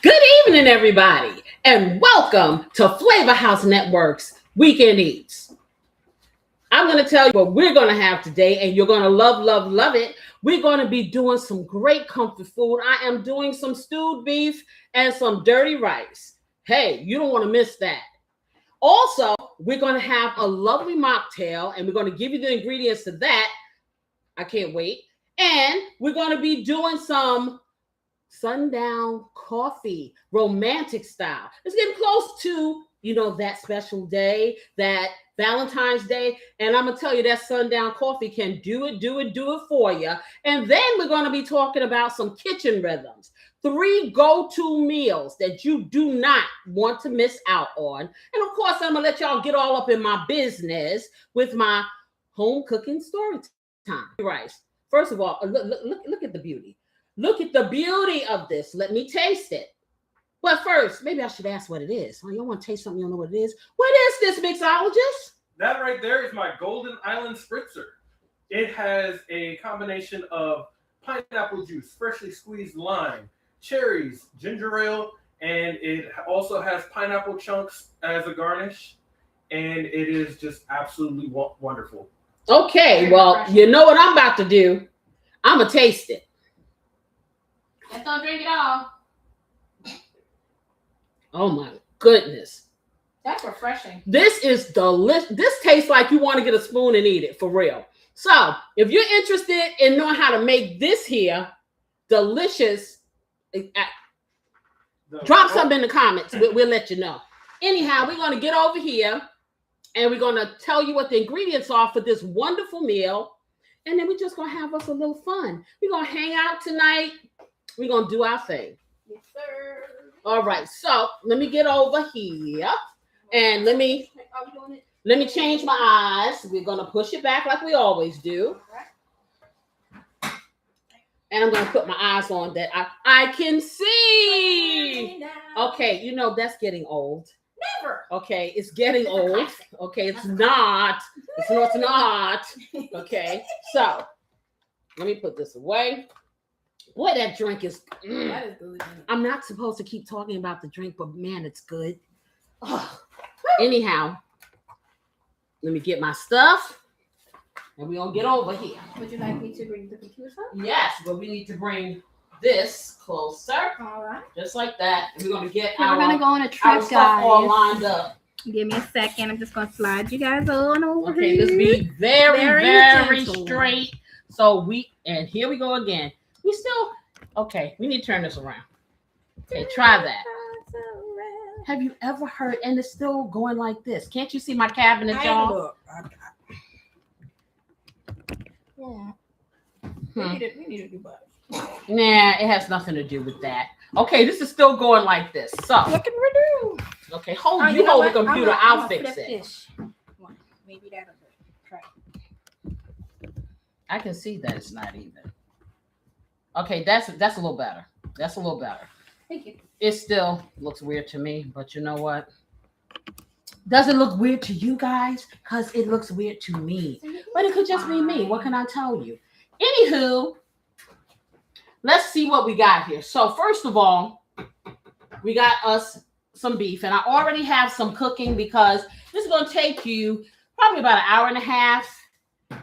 Good evening, everybody, and welcome to Flavor House Network's Weekend Eats. I'm going to tell you what we're going to have today, and you're going to love, love, love it. We're going to be doing some great comfort food. I am doing some stewed beef and some dirty rice. Hey, you don't want to miss that. Also, we're going to have a lovely mocktail, and we're going to give you the ingredients to that. I can't wait. And we're going to be doing some Sundown Coffee Romantic style. It's getting close to, that special day, that Valentine's Day. And I'm going to tell you that Sundown Coffee can do it for you. And then we're going to be talking about some kitchen rhythms. 3 go-to meals that you do not want to miss out on. And of course, I'm going to let y'all get all up in my business with my home cooking story time. Rice. First of all, look at the beauty. Look at the beauty of this. Let me taste it. But first, maybe I should ask what it is. Oh, you want to taste something, you don't know what it is? What is this, mixologist? That right there is my Golden Island Spritzer. It has a combination of pineapple juice, freshly squeezed lime, cherries, ginger ale, and it also has pineapple chunks as a garnish. And it is just absolutely wonderful. Okay, well, you know what I'm about to do? I'm going to taste it. Let's don't drink it all. Oh my goodness. That's refreshing. This is delicious. This tastes like you want to get a spoon and eat it, for real. So, if you're interested in knowing how to make this here delicious, drop something in the comments. We'll let you know. Anyhow, we're going to get over here and we're going to tell you what the ingredients are for this wonderful meal. And then we're just going to have us a little fun. We're going to hang out tonight. We're going to do our thing. Yes, sir. All right. So let me get over here and let me change my eyes. We're going to push it back like we always do. And I'm going to put my eyes on that I can see. Okay. That's getting old. Never. Okay. It's getting old. Okay. It's not. It's not. Okay. So let me put this away. Boy, that drink is. That is good. I'm not supposed to keep talking about the drink, but man, it's good. Oh. Anyhow, let me get my stuff, and we're gonna get over here. Would you like me to bring the computer up? Yes, but we need to bring this closer. All right. Just like that. And we're gonna get we're gonna go on a our trip, stuff guys. all lined up. Give me a second. I'm just gonna slide you guys on over. Okay, let's be very straight. So and here we go again. We still, okay, we need to turn this around. Okay, try that. Have you ever heard, and it's still going like this. Can't you see my cabinet, y'all? Yeah. We need to do better. Nah, it has nothing to do with that. Okay, this is still going like this. So what can we do? Okay, hold the computer. I'll fix it. Maybe that'll do. Try. I can see that it's not even. Okay, that's a little better. That's a little better. Thank you. It still looks weird to me, but you know what? Does it look weird to you guys? Because it looks weird to me. But it could just be me. What can I tell you? Anywho, let's see what we got here. So first of all, we got us some beef. And I already have some cooking because this is going to take you probably about an hour and a half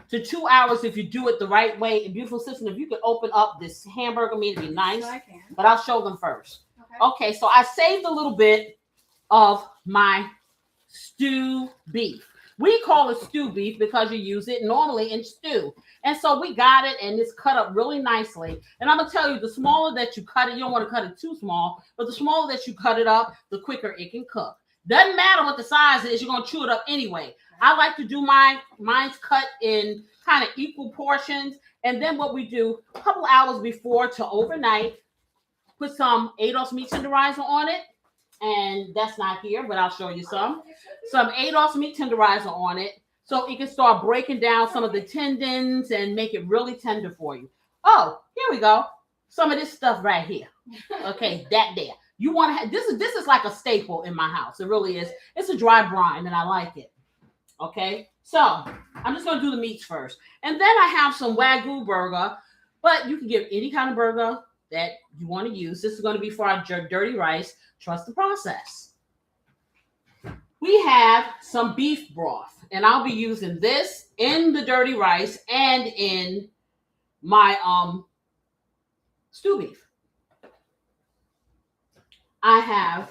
to 2 hours if you do it the right way. And beautiful sister, if you could open up this hamburger meat, it'd be nice. I can. But I'll show them first. Okay, so I saved a little bit of my stew beef. We call it stew beef because you use it normally in stew. And so we got it, and it's cut up really nicely. And I'm going to tell you, the smaller that you cut it, you don't want to cut it too small, but the smaller that you cut it up, the quicker it can cook. Doesn't matter what the size is, you're going to chew it up anyway. I like to do mine's cut in kind of equal portions. And then what we do a couple hours before to overnight, put some ADOS meat tenderizer on it. And that's not here, but I'll show you some ADOS meat tenderizer on it. So it can start breaking down some of the tendons and make it really tender for you. Oh, here we go. Some of this stuff right here. Okay, that there. You want to have this is like a staple in my house. It really is. It's a dry brine and I like it. Okay, so I'm just going to do the meats first. And then I have some Wagyu burger, but you can get any kind of burger that you want to use. This is going to be for our dirty rice. Trust the process. We have some beef broth, and I'll be using this in the dirty rice and in my stew beef. I have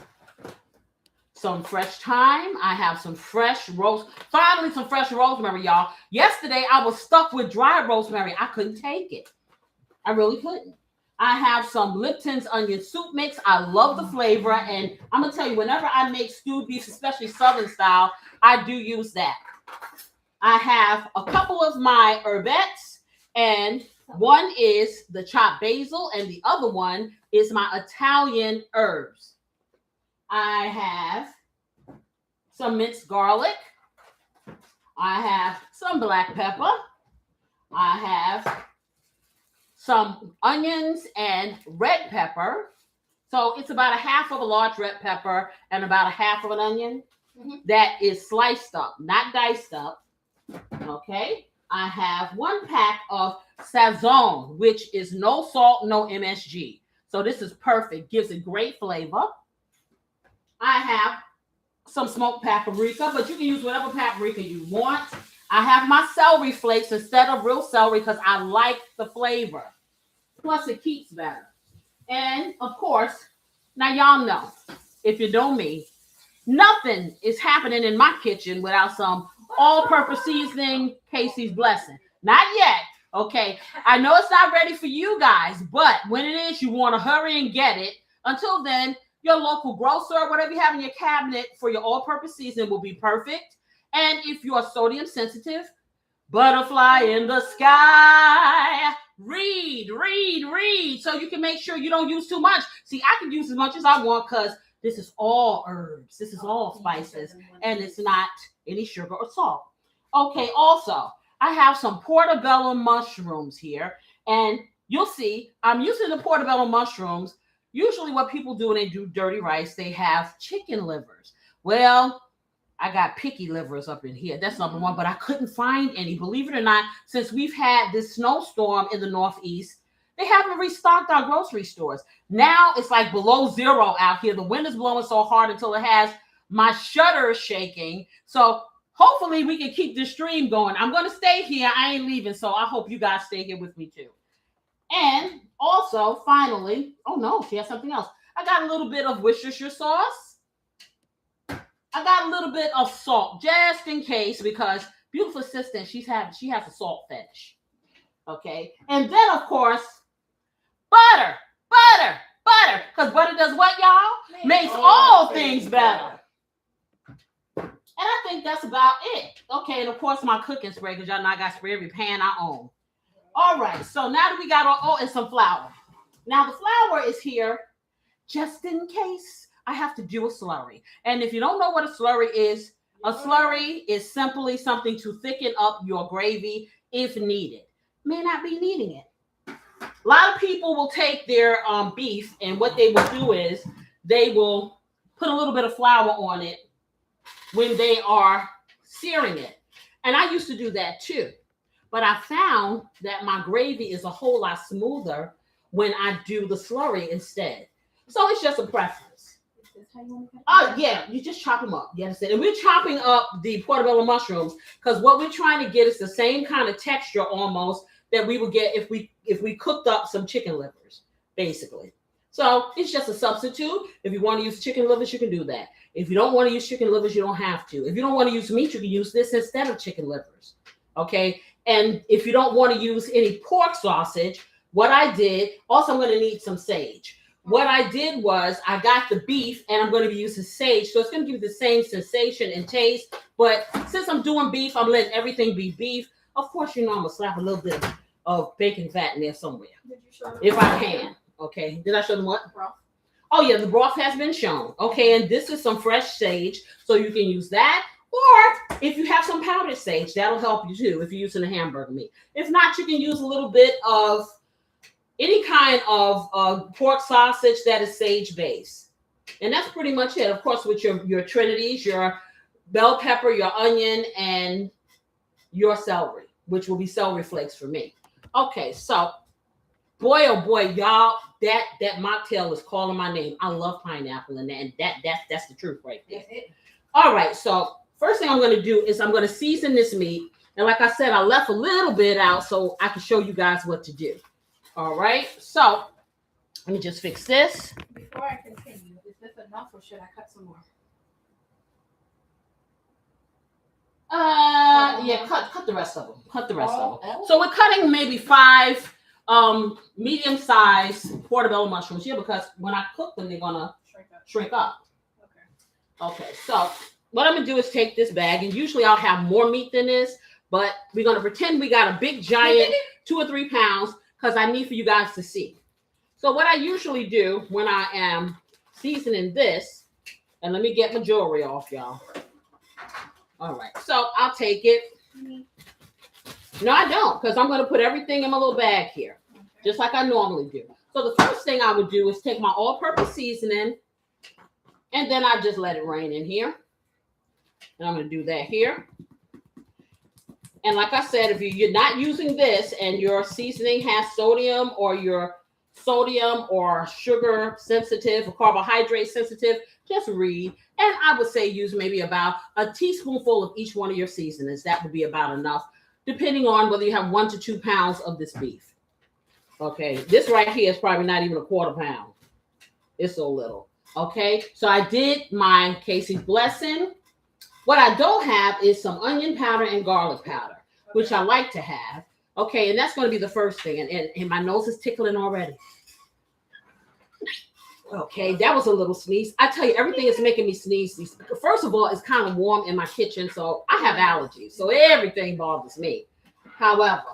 some fresh thyme. I have some fresh finally some fresh rosemary, y'all. Yesterday, I was stuck with dry rosemary. I couldn't take it. I really couldn't. I have some Lipton's onion soup mix. I love the flavor, and I'm going to tell you, whenever I make stewed beef, especially Southern style, I do use that. I have a couple of my herbettes, and one is the chopped basil, and the other one is my Italian herbs. I have some minced garlic. I have some black pepper. I have some onions and red pepper. So it's about a half of a large red pepper and about a half of an onion that is sliced up, not diced up. Okay. I have 1 pack of Sazon, which is no salt, no MSG. So this is perfect. Gives it great flavor. I have some smoked paprika, but you can use whatever paprika you want. I have my celery flakes instead of real celery because I like the flavor. Plus, it keeps better. And, of course, now y'all know, if you know me, nothing is happening in my kitchen without some all-purpose seasoning, Casey's blessing. Not yet, okay? I know it's not ready for you guys, but when it is, you want to hurry and get it. Until then, your local grocer or whatever you have in your cabinet for your all-purpose seasoning will be perfect. And if you are sodium sensitive, butterfly in the sky, read. So you can make sure you don't use too much. See, I can use as much as I want because this is all herbs. This is all spices. And it's not any sugar or salt. Okay, also, I have some portobello mushrooms here. And you'll see, I'm using the portobello mushrooms. Usually what people do when they do dirty rice, they have chicken livers. Well, I got picky livers up in here. That's number one, but I couldn't find any. Believe it or not, since we've had this snowstorm in the Northeast, they haven't restocked our grocery stores. Now it's like below zero out here. The wind is blowing so hard until it has my shutters shaking. So hopefully we can keep this stream going. I'm going to stay here. I ain't leaving, so I hope you guys stay here with me too. And also, finally, oh no, she has something else. I got a little bit of Worcestershire sauce. I got a little bit of salt, just in case, because beautiful assistant, she has a salt fetish. Okay, and then of course, butter, because butter does what, y'all? Makes all things better. And I think that's about it. Okay, and of course my cooking spray, because y'all know I got spray every pan I own. All right, so now that we got and some flour. Now the flour is here just in case I have to do a slurry. And if you don't know what a slurry is simply something to thicken up your gravy if needed. May not be needing it. A lot of people will take their beef, and what they will do is they will put a little bit of flour on it when they are searing it. And I used to do that too. But I found that my gravy is a whole lot smoother when I do the slurry instead. So it's just a preference. Oh, yeah, you just chop them up. Yes, and we're chopping up the portobello mushrooms because what we're trying to get is the same kind of texture almost that we would get if we cooked up some chicken livers, basically. So it's just a substitute. If you want to use chicken livers, you can do that. If you don't want to use chicken livers, you don't have to. If you don't want to use meat, you can use this instead of chicken livers. Okay. And if you don't want to use any pork sausage, what I did, also I'm going to need some sage. What I did was I got the beef and I'm going to be using sage. So it's going to give you the same sensation and taste. But since I'm doing beef, I'm letting everything be beef. Of course, you know, I'm going to slap a little bit of bacon fat in there somewhere. If I can. Okay. Did I show them what? Broth. Oh, yeah. The broth has been shown. Okay. And this is some fresh sage. So you can use that. Or if you have some powdered sage, that'll help you too if you're using a hamburger meat. If not, you can use a little bit of any kind of pork sausage that is sage based. And that's pretty much it. Of course, with your trinities, your bell pepper, your onion, and your celery, which will be celery flakes for me. Okay, so Boy, oh boy, y'all, that mocktail is calling my name. I love pineapple in that, and that's the truth right there. All right, so first thing I'm going to do is I'm going to season this meat. And like I said, I left a little bit out so I can show you guys what to do. All right, so let me just fix this. Before I continue, is this enough or should I cut some more? Yeah, cut the rest of them. Cut the rest of them. So we're cutting maybe 5 medium-sized portobello mushrooms here because when I cook them, they're gonna shrink up. Okay, so what I'm gonna do is take this bag, and usually I'll have more meat than this, but we're gonna pretend we got a big giant 2 or 3 pounds because I need for you guys to see. So what I usually do when I am seasoning this, and let me get my jewelry off, y'all. All right, so I'll take it. No, I don't, because I'm going to put everything in my little bag here, just like I normally do. So the first thing I would do is take my all-purpose seasoning, and then I just let it rain in here. And I'm going to do that here. And like I said, if you're not using this and your seasoning has sodium or your sodium or sugar sensitive or carbohydrate sensitive, just read. And I would say use maybe about a teaspoonful of each one of your seasonings. That would be about enough, depending on whether you have 1 to 2 pounds of this beef. Okay, this right here is probably not even a quarter pound. It's so little. Okay, so I did my Casey's Blessing. What I don't have is some onion powder and garlic powder, which I like to have. Okay, and that's going to be the first thing. And my nose is tickling already. Okay, that was a little sneeze. I tell you, everything is making me sneeze. First of all, it's kind of warm in my kitchen, so I have allergies. So everything bothers me. However,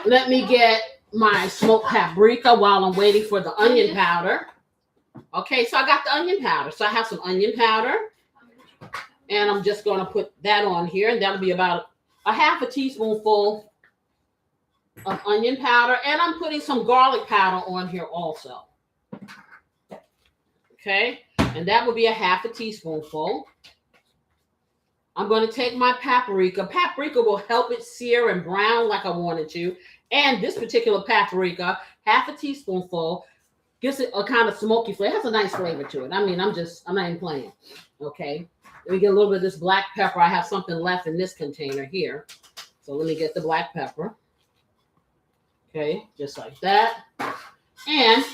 let me get my smoked paprika while I'm waiting for the onion powder. Okay, so I got the onion powder. So I have some onion powder. And I'm just going to put that on here. And that'll be about a half a teaspoonful of onion powder. And I'm putting some garlic powder on here also. Okay. And that will be a half a teaspoonful. I'm going to take my paprika. Paprika will help it sear and brown like I want it to. And this particular paprika, half a teaspoonful, gives it a kind of smoky flavor. It has a nice flavor to it. I mean, I'm not even playing. Okay. Let me get a little bit of this black pepper. I have something left in this container here. So let me get the black pepper. Okay, just like that. And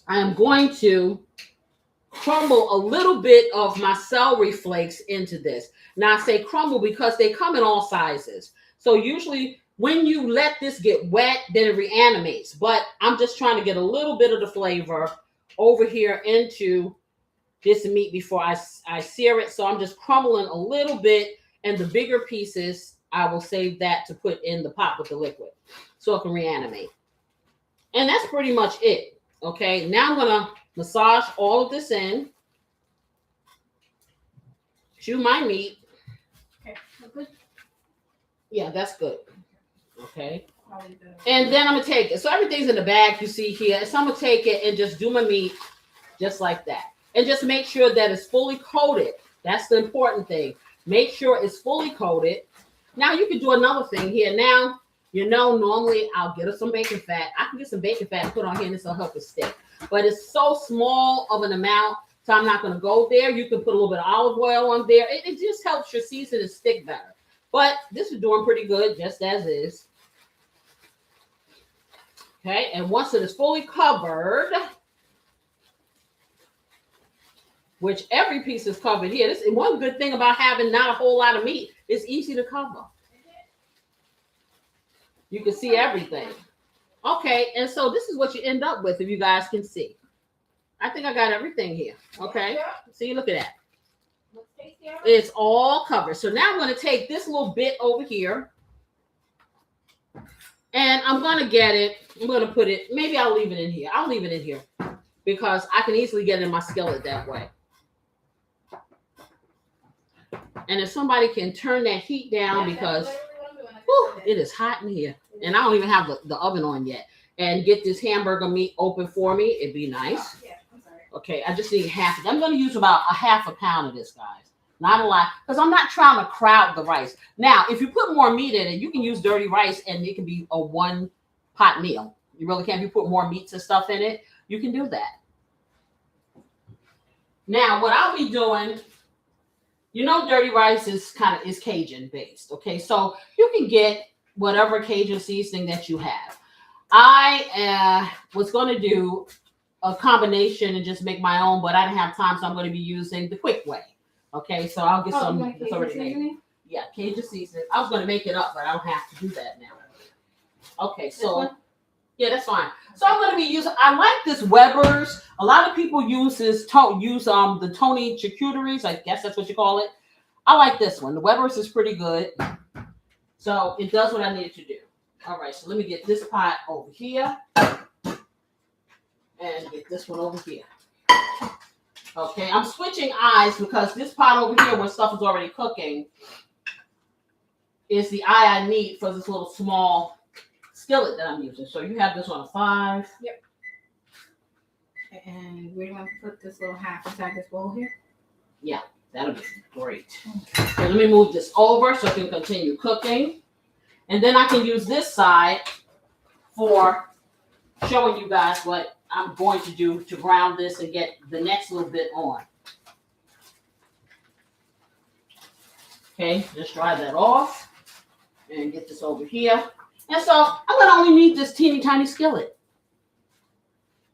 I am going to crumble a little bit of my celery flakes into this. Now I say crumble because they come in all sizes. So usually when you let this get wet, then it reanimates. But I'm just trying to get a little bit of the flavor over here into this meat before I sear it. So I'm just crumbling a little bit, and the bigger pieces, I will save that to put in the pot with the liquid so it can reanimate. And that's pretty much it. Okay, now I'm going to massage all of this in to my meat. Okay, good. Yeah, that's good. Okay. And then I'm going to take it. So everything's in the bag you see here. So I'm going to take it and just do my meat just like that. And just make sure that it's fully coated. That's the important thing. Make sure it's fully coated. Now you can do another thing here. Now, you know, normally I'll get us some bacon fat. I can get some bacon fat and put on here and this will help it stick. But it's so small of an amount, so I'm not going to go there. You can put a little bit of olive oil on there. It just helps your seasoning stick better. But this is doing pretty good, just as is. Okay, and once it is fully covered, which every piece is covered here. This is one good thing about having not a whole lot of meat. It's easy to cover. You can see everything. Okay, and so this is what you end up with if you guys can see. I think I got everything here. Okay, see, look at that. It's all covered. So now I'm going to take this little bit over here. And I'm going to get it. I'm going to put it, maybe I'll leave it in here. I'll leave it in here because I can easily get it in my skillet that way. And if somebody can turn that heat down because it is hot in here. And I don't even have the oven on yet. And get this hamburger meat open for me. It'd be nice. Okay, I just need half. I'm going to use about a half a pound of this, guys. Not a lot, because I'm not trying to crowd the rice. Now, if you put more meat in it, you can use dirty rice, and it can be a 1 pot meal. You really can. If you put more meats and stuff in it, you can do that. Now, what I'll be doing, dirty rice is Cajun based. Okay, so you can get whatever Cajun seasoning that you have. I was going to do a combination and just make my own, but I didn't have time, so I'm going to be using the quick way. Okay, so I'll get some that's already made. Yeah, Cajun seasoning. I was going to make it up, but I don't have to do that now. Okay, so yeah, that's fine. So I'm going to be using. I like this Weber's. A lot of people use the Tony charcuteries. I guess that's what you call it. I like this one. The Weber's is pretty good. So it does what I need it to do. All right, so let me get this pot over here and get this one over here. Okay, I'm switching eyes because this pot over here where stuff is already cooking is the eye I need for this little small skillet that I'm using. So you have this on a 5. Yep. And we're going to put this little half inside this bowl here? Yeah, that'll be great. So let me move this over so it can continue cooking. And then I can use this side for showing you guys what I'm going to do to brown this and get the next little bit on. Okay, just dry that off and get this over here. And so I'm going to only need this teeny tiny skillet.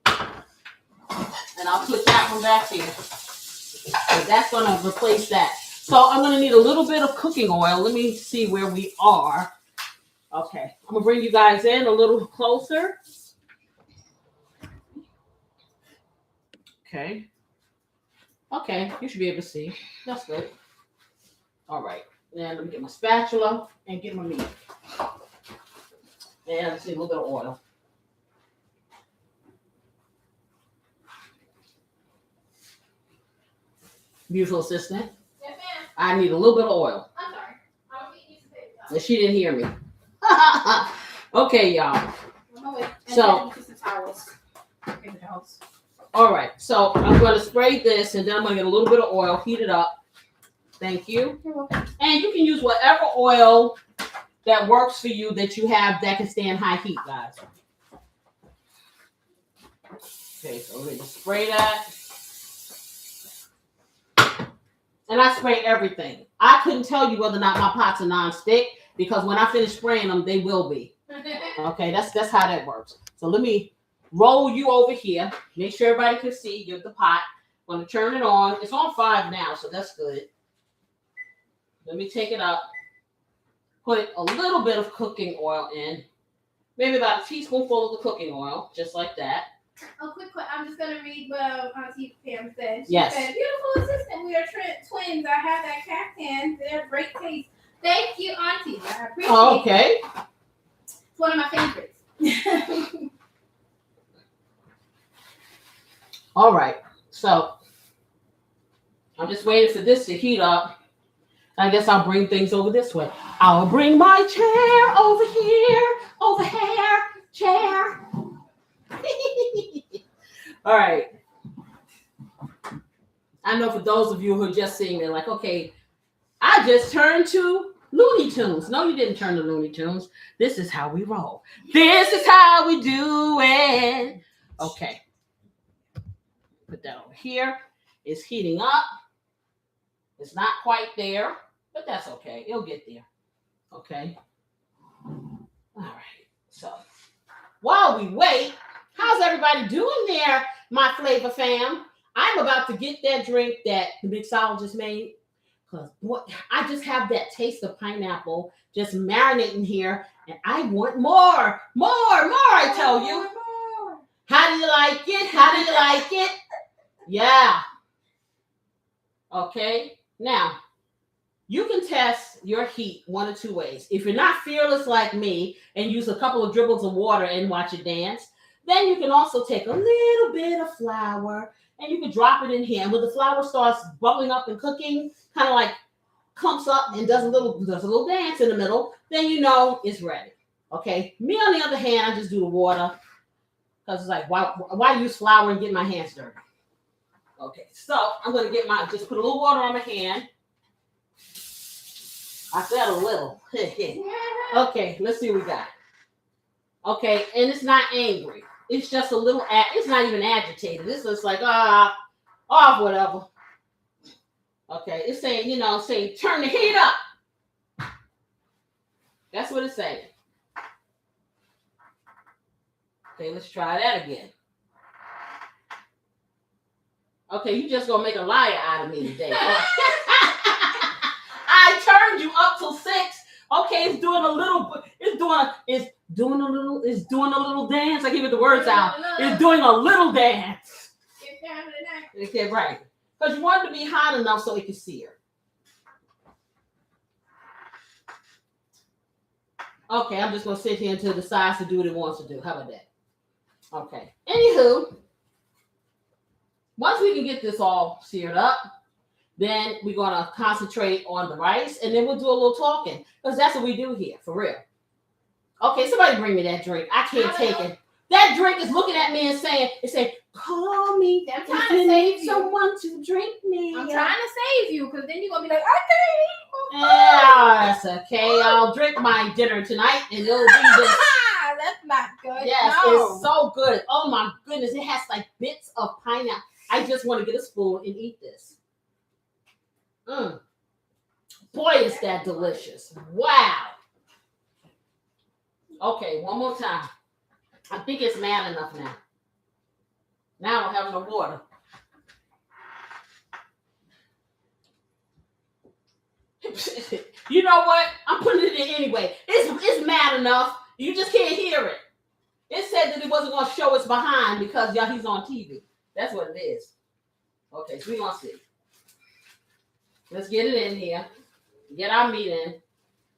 And I'll put that one back here. So that's going to replace that. So I'm going to need a little bit of cooking oil. Let me see where we are. Okay, I'm going to bring you guys in a little closer. Okay. Okay, you should be able to see. That's good. All right. Now let me get my spatula and get my meat. And let's see, a little bit of oil. Beautiful assistant. Yes, ma'am. I need a little bit of oil. I'm sorry. I was getting used to it. And she didn't hear me. Okay, y'all. So, Paper towels. all right. So I'm going to spray this, and then I'm going to get a little bit of oil, heat it up. Thank you. You're welcome. And you can use whatever oil that works for you that you have that can stand high heat, guys. Okay, so we're going to spray that. And I spray everything. I couldn't tell you whether or not my pots are non-stick because when I finish spraying them, they will be. Okay, that's how that works. So let me roll you over here. Make sure everybody can see. Give the pot. I'm going to turn it on. It's on 5 now, so that's good. Let me take it up. Put a little bit of cooking oil in. Maybe about a teaspoonful of the cooking oil, just like that. Oh, quick. I'm just going to read what Auntie Pam said. She Yes. said, beautiful assistant. We are twins. I have that caftan. They're great taste. Thank you, Auntie. I appreciate Oh, okay. it. It's one of my favorites. All right. So I'm just waiting for this to heat up. I guess I'll bring things over this way. I'll bring my chair over here. Over here. Chair. All right. I know for those of you who are just seeing, they're like, okay, I just turned to Looney Tunes. No, you didn't turn to Looney Tunes. This is how we roll. This is how we do it. Okay. Put that over here. It's heating up. It's not quite there, but that's okay. It'll get there. Okay. All right. So while we wait, how's everybody doing there, my flavor fam? I'm about to get that drink that the mixologist made. Because I just have that taste of pineapple just marinating here. And I want more, I tell you. How do you like it? How do you like it? Yeah. Okay. Now, you can test your heat one of 2 ways. If you're not fearless like me and use a couple of dribbles of water and watch it dance, then you can also take a little bit of flour and you can drop it in here. And when the flour starts bubbling up and cooking, kind of like clumps up and does a little dance in the middle, then you know it's ready. Okay. Me, on the other hand, I just do the water because it's like, why use flour and get my hands dirty? Okay. So I'm going to just put a little water on my hand. I said a little. Okay. Let's see what we got. Okay, and it's not angry. It's just a little. It's not even agitated. It's just like off whatever. Okay, it's saying saying turn the heat up. That's what it's saying. Okay, let's try that again. Okay, you just gonna make a liar out of me today. I turned you up till 6. Okay, it's doing a little. It's doing a little dance. I give it the words out. It's doing a little dance. Okay, right. Because you want it to be hot enough so it can see her. Okay, I'm just gonna sit here until it decides to do what it wants to do. How about that? Okay. Anywho, once we can get this all seared up, then we're gonna concentrate on the rice, and then we'll do a little talking because that's what we do here, for real. Okay, somebody bring me that drink. I can't take it. That drink is looking at me and saying, call me. I'm trying to save you. Someone to drink me. I'm trying to save you because then you're going to be like, I can't. Yes, okay. I'll drink my dinner tonight and it'll be this. That's not good. Yes, no. It's so good. Oh my goodness. It has like bits of pineapple. I just want to get a spoon and eat this. Boy, is that delicious. Wow. Okay, one more time. I think it's mad enough now. Now I don't have no water. You know what? I'm putting it in anyway. It's mad enough. You just can't hear it. It said that it wasn't going to show us behind because he's on TV. That's what it is. Okay, so we're going to see. Let's get it in here. Get our meat in.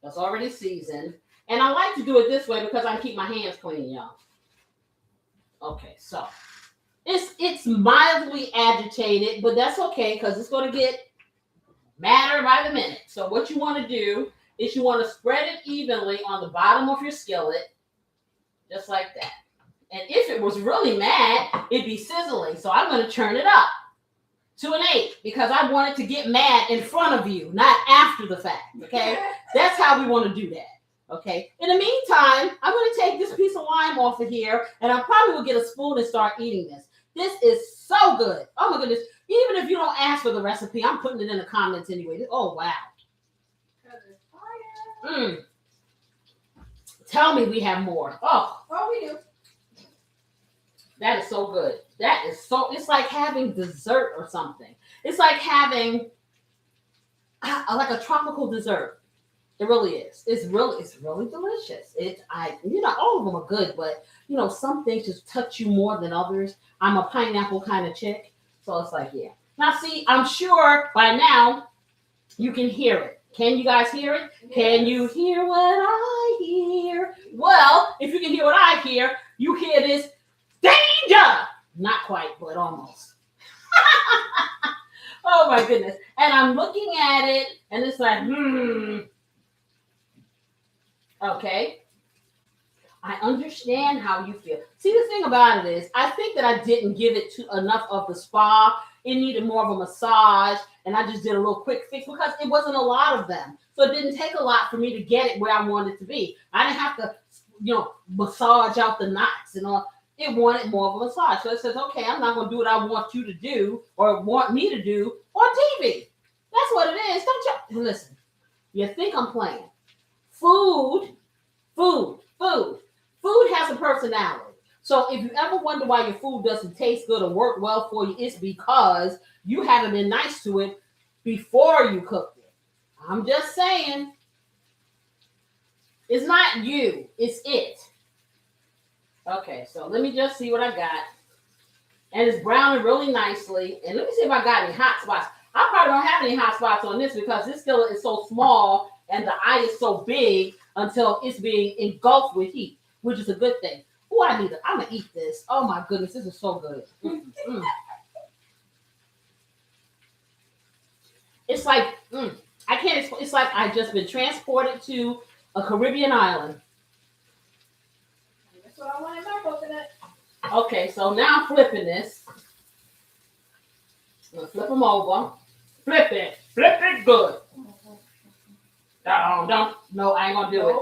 That's already seasoned. And I like to do it this way because I can keep my hands clean, y'all. Okay, so it's mildly agitated, but that's okay because it's going to get madder by the minute. So what you want to do is you want to spread it evenly on the bottom of your skillet, just like that. And if it was really mad, it'd be sizzling. So I'm going to turn it up to an 8 because I want it to get mad in front of you, not after the fact. Okay, that's how we want to do that. Okay. In the meantime, I'm going to take this piece of lime off of here, and I probably will get a spoon and start eating this. This is so good. Oh my goodness. Even if you don't ask for the recipe, I'm putting it in the comments anyway. Oh, wow. Tell me we have more. Oh, we do. That is so good. It's like having dessert or something. It's like having like a tropical dessert. It really is. It's really delicious. All of them are good, but some things just touch you more than others. I'm a pineapple kind of chick, so it's like, yeah. Now, see, I'm sure by now you can hear it. Can you guys hear it? Yes. Can you hear what I hear? Well, if you can hear what I hear, you hear this danger. Not quite, but almost. Oh my goodness! And I'm looking at it, and it's like, Okay. I understand how you feel. See, the thing about it is, I think that I didn't give it enough of the spa. It needed more of a massage, and I just did a little quick fix because it wasn't a lot of them. So it didn't take a lot for me to get it where I wanted it to be. I didn't have to, massage out the knots and all. It wanted more of a massage. So it says, okay, I'm not going to do what I want you to do or want me to do on TV. That's what it is. Don't you? Listen, you think I'm playing. Food has a personality. So if you ever wonder why your food doesn't taste good or work well for you, it's because you haven't been nice to it before you cooked it. I'm just saying. It's not you. It's it. Okay, so let me just see what I got. And it's browning really nicely. And let me see if I got any hot spots. I probably don't have any hot spots on this because this skillet is so small and the eye is so big until it's being engulfed with heat, which is a good thing. Oh, I'm going to eat this. Oh, my goodness. This is so good. It's like, I can't explain. It's like I've just been transported to a Caribbean island. That's what I want in my coconut. Okay, so now I'm flipping this. I'm going to flip them over. Flip it. Flip it good. No, I ain't going to do it.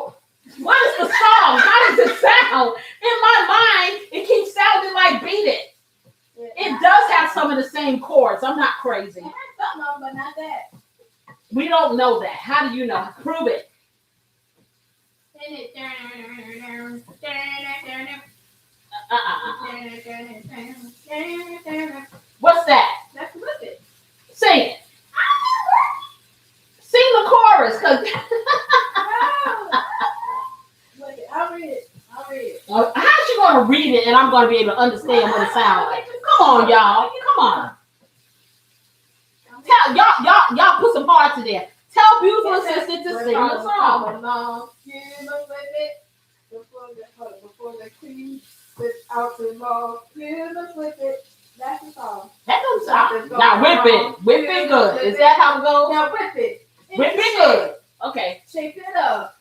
What is the song? How does it sound? In my mind, it keeps sounding like Beat It. It does have some of the same chords. I'm not crazy. It has some of them, but not that. We don't know that. How do you know? Prove it. What's that? That's Whip It. Sing it. Sing the chorus, cause I'll read it. how's she gonna read it and I'm gonna be able to understand what it sounds like? Come on, y'all. Come on. Tell y'all put some hearts in there. Tell beautiful assistant to sing the song. Before the queen spits out the law, Whip It. That's the song. That doesn't sound. Now whip it good. Is that how it goes? Now whip it. Whip it good. Okay. Shape it up.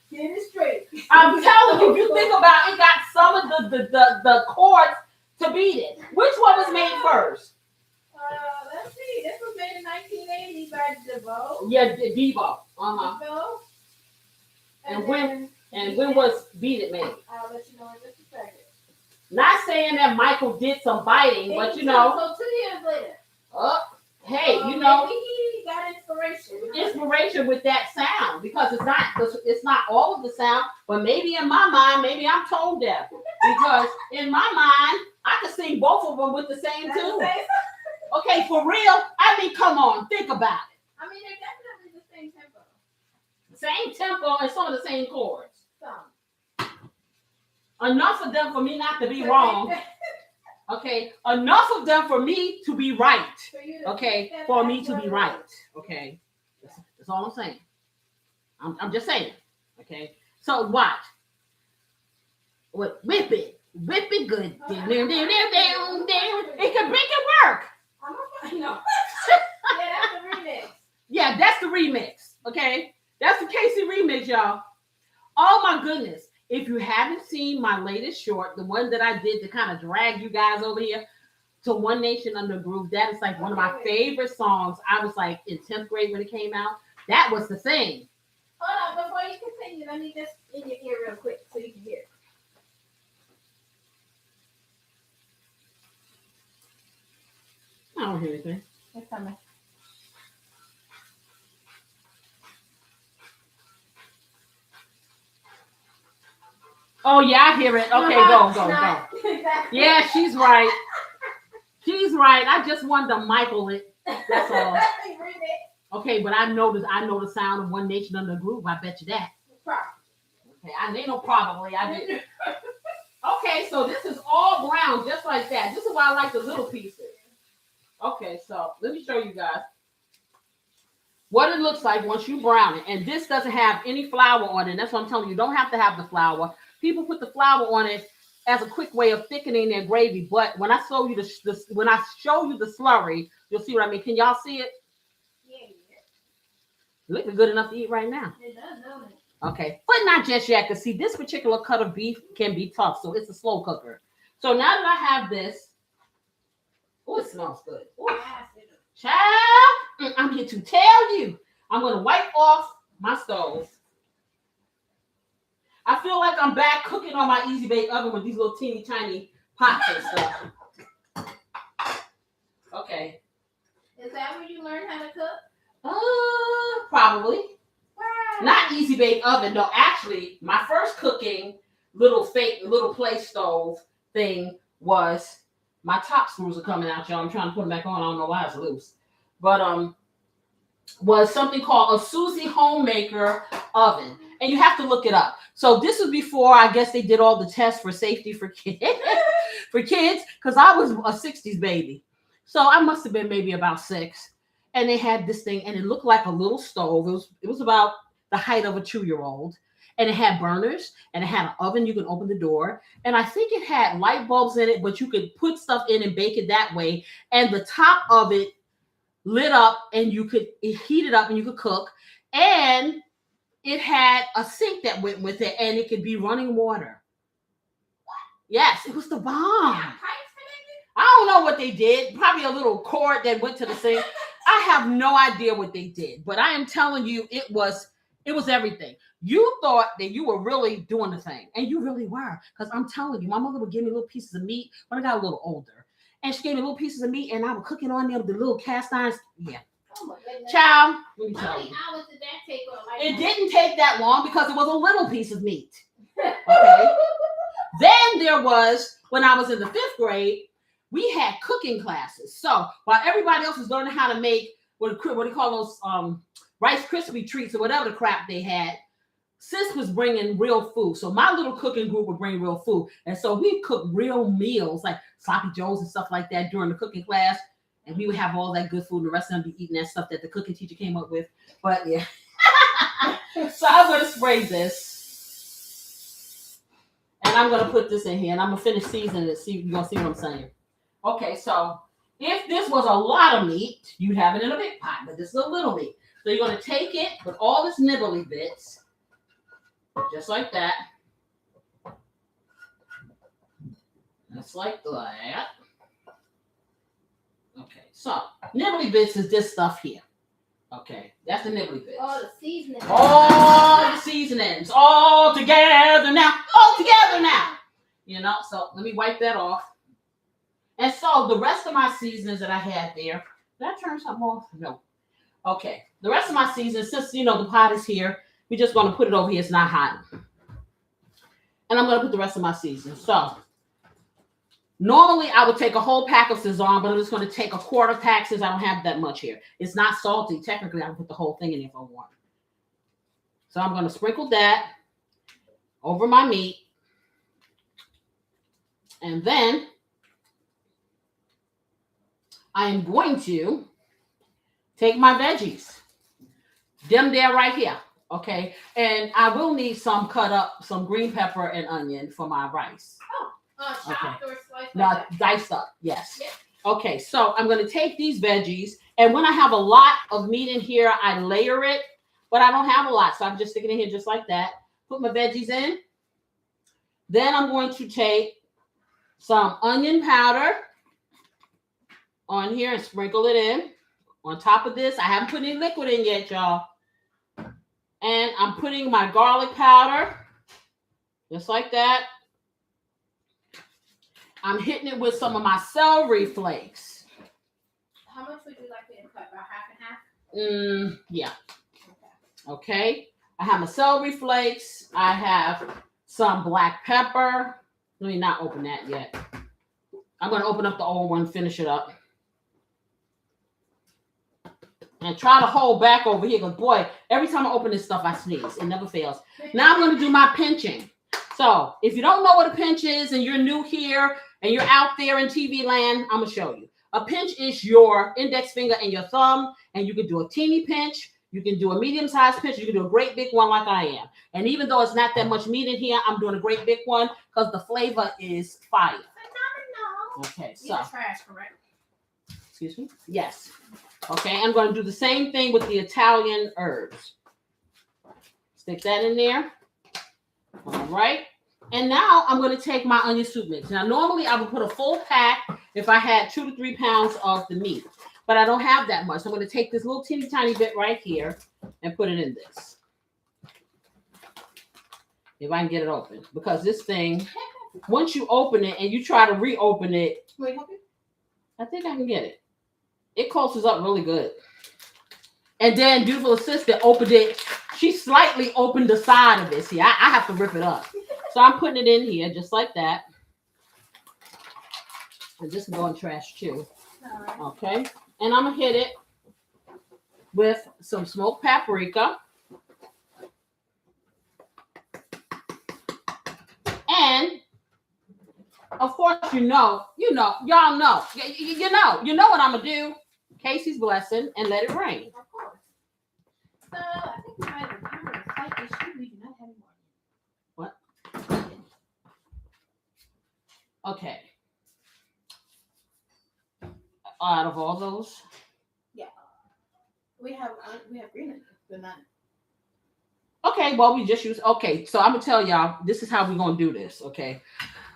Get it straight. I'm telling you, if you think about it, got some of the chords to beat it. Which one was made first? Let's see. This was made in 1980 by DeVoe. Yeah, Devo. Uh-huh. And when was Beat It made? I'll let you know in just a second. Not saying that Michael did some biting, but you know. So 2 years later. Hey, you know. Maybe he got Inspiration with that sound because it's not all of the sound, but maybe in my mind, maybe I'm tone deaf because in my mind I could sing both of them with the same tune. Okay, for real. I mean, come on, think about it. I mean, they're definitely the same tempo. Same tempo and some of the same chords. Some. Enough of them for me not to be wrong. Okay, enough of them for me to be right. Okay, for me to be right. Okay, that's all I'm saying. I'm just saying. Okay, so watch. Whip it good. It can make it work. No. Yeah, that's the remix. Yeah, that's the remix. Okay, that's the Casey remix, y'all. Oh my goodness. If you haven't seen my latest short, the one that I did to kind of drag you guys over here to One Nation Under Groove, that is like one of my favorite songs. I was like in 10th grade when it came out. That was the thing. Hold on, before you continue, let me just in your ear real quick so you can hear. I don't hear anything. It's coming. Oh yeah, I hear it. Okay, go. Yeah, she's right. She's right. I just wanted to Michael it. That's all. Okay, but I know the sound of One Nation Under Groove. I bet you that. Okay, I ain't no probably. I did. Okay, so this is all brown, just like that. This is why I like the little pieces. Okay, so let me show you guys what it looks like once you brown it. And this doesn't have any flour on it. That's what I'm telling you. You don't have to have the flour. People put the flour on it as a quick way of thickening their gravy. But when I show you the slurry, you'll see what I mean. Can y'all see it? Yeah. Looking good enough to eat right now. It does, don't it? Okay, but not just yet. Because see, this particular cut of beef can be tough, so it's a slow cooker. So now that I have this, oh, it smells good. Ooh. Child, I'm here to tell you, I'm gonna wipe off my stove. I feel like I'm back cooking on my Easy Bake Oven with these little teeny tiny pots and stuff. Okay. Is that where you learned how to cook? Probably. Wow. Not Easy Bake Oven. No, actually, my first cooking little play stove thing was my top screws are coming out, y'all. I'm trying to put them back on. I don't know why it's loose. But was something called a Susie Homemaker oven. And you have to look it up. So this was before, I guess, they did all the tests for safety for kids, because I was a 60s baby. So I must have been maybe about 6. And they had this thing, and it looked like a little stove. It was about the height of a 2-year-old. And it had burners, and it had an oven. You could open the door. And I think it had light bulbs in it, but you could put stuff in and bake it that way. And the top of it lit up, and you could heat it up, and you could cook. And it had a sink that went with it, and it could be running water. What? Yes, it was the bomb. Yeah, I don't know what they did. Probably a little cord that went to the sink. I have no idea what they did, but I am telling you, it was It was everything. You thought that you were really doing the thing, and you really were. Because I'm telling you, my mother would give me little pieces of meat when I got a little older. And she gave me little pieces of meat, and I would cook it on there with the little cast irons. Yeah. Oh my goodness. Child, let me How tell many you. hours did that take on like It didn't take that long because it was a little piece of meat. Okay. Then there was, when I was in the 5th grade, we had cooking classes. So while everybody else was learning how to make what do you call those Rice Krispie treats or whatever the crap they had, sis was bringing real food. So my little cooking group would bring real food. And so we cooked real meals like sloppy joes and stuff like that during the cooking class. And we would have all that good food, and the rest of them be eating that stuff that the cooking teacher came up with. But yeah. So I'm going to spray this. And I'm going to put this in here. And I'm going to finish seasoning it. You're going to see what I'm saying. Okay, so if this was a lot of meat, you'd have it in a big pot. But this is a little meat. So you're going to take it with all its nibbly bits. Just like that. Just like that. Okay, so nibbly bits is this stuff here. Okay, that's the nibbly bits. all the seasoning. All the seasonings, all together now. All together now. You know, so let me wipe that off. And so the rest of my seasonings that I had there, did I turn something off? No. Okay, the rest of my seasonings, since, you know, the pot is here, we're just going to put it over here. It's not hot. And I'm going to put the rest of my seasonings. So normally I would take a whole pack of Sazon, but I'm just going to take a quarter pack since I don't have that much here. It's not salty. Technically, I can put the whole thing in if I want. So I'm going to sprinkle that over my meat. And then I am going to take my veggies. Them there right here. Okay. And I will need some cut up, some green pepper and onion for my rice. Chopped or sliced? Not diced up, yes. Yeah. Okay, so I'm going to take these veggies, and when I have a lot of meat in here, I layer it, but I don't have a lot, so I'm just sticking it in here just like that. Put my veggies in. Then I'm going to take some onion powder on here and sprinkle it in. On top of this, I haven't put any liquid in yet, y'all. And I'm putting my garlic powder, just like that. I'm hitting it with some of my celery flakes. How much would you like me to cut? About half and half? Yeah. Okay. I have my celery flakes. I have some black pepper. Let me not open that yet. I'm going to open up the old one, finish it up. And try to hold back over here because, boy, every time I open this stuff, I sneeze. It never fails. Now I'm going to do my pinching. So if you don't know what a pinch is and you're new here and you're out there in TV land, I'm going to show you. A pinch is your index finger and your thumb, and you can do a teeny pinch. You can do a medium-sized pinch. You can do a great big one like I am. And even though it's not that much meat in here, I'm doing a great big one because the flavor is fire. Okay, so. Trash, correct? Excuse me? Yes. Okay, I'm going to do the same thing with the Italian herbs. Stick that in there. All right. And now I'm going to take my onion soup mix. Now, normally I would put a full pack if I had 2 to 3 pounds of the meat. But I don't have that much. So I'm going to take this little teeny tiny bit right here and put it in this. If I can get it open. Because this thing, once you open it and you try to reopen it, Wait, help you? I think I can get it. It closes up really good. And then beautiful assistant opened it. She slightly opened the side of this here. I have to rip it up. So I'm putting it in here just like that. And this can go in trash too. Right. Okay. And I'm going to hit it with some smoked paprika. And of course, y'all know what I'm going to do. Casey's blessing and let it rain. Of course. So I think we might have encountered a slight issue. We do not have any more. What? Okay. Out of all those? Yeah. We have green onions, but not. Okay, well, we just use, okay, so I'm going to tell y'all, this is how we're going to do this, okay?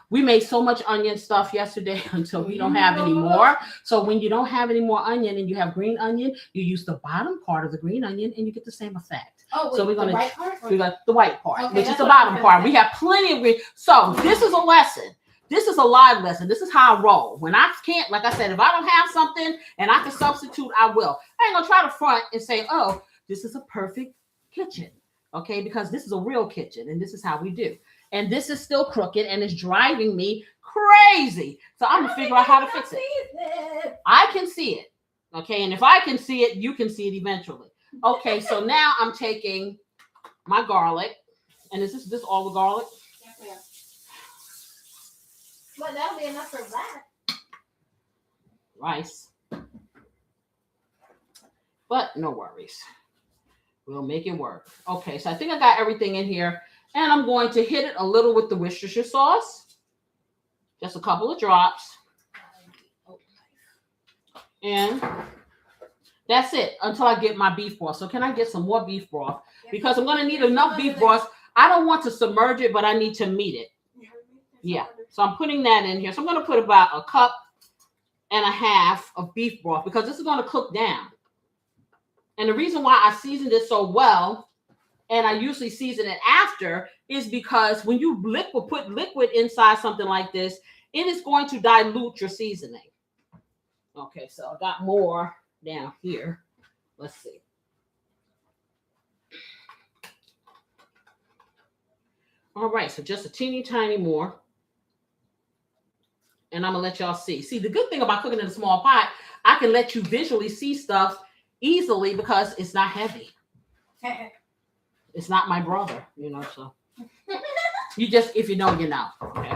We made so much onion stuff yesterday until we don't have any more. So when you don't have any more onion and you have green onion, you use the bottom part of the green onion and you get the same effect. Oh, So we're the gonna white part? we got the white part, Okay, which is that's the what I was bottom gonna part. say. We have plenty of so this is a lesson. This is a live lesson. This is how I roll. When I can't, like I said, if I don't have something and I can substitute, I will. I ain't gonna try to front and say, oh, this is a perfect kitchen. Okay, because this is a real kitchen and this is how we do. And this is still crooked and it's driving me crazy. So I'm gonna figure out how to fix it. I can see it. Okay, and if I can see it, you can see it eventually. Okay, so now I'm taking my garlic. And is this all the garlic? Yeah. But that'll be enough for that. Rice. But no worries. We'll make it work. Okay, so I think I got everything in here. And I'm going to hit it a little with the Worcestershire sauce. Just a couple of drops. And that's it until I get my beef broth. So can I get some more beef broth? Because I'm going to need enough beef broth. I don't want to submerge it, but I need to meet it. Yeah. So I'm putting that in here. So I'm going to put about a cup and a half of beef broth because this is going to cook down. And the reason why I seasoned it so well, and I usually season it after, is because when you put liquid inside something like this, it is going to dilute your seasoning. Okay, so I got more down here. Let's see. All right, so just a teeny tiny more. And I'm going to let y'all see. See, the good thing about cooking in a small pot, I can let you visually see stuff easily because it's not heavy. It's not my brother, so. You just, if you know, you know. Okay.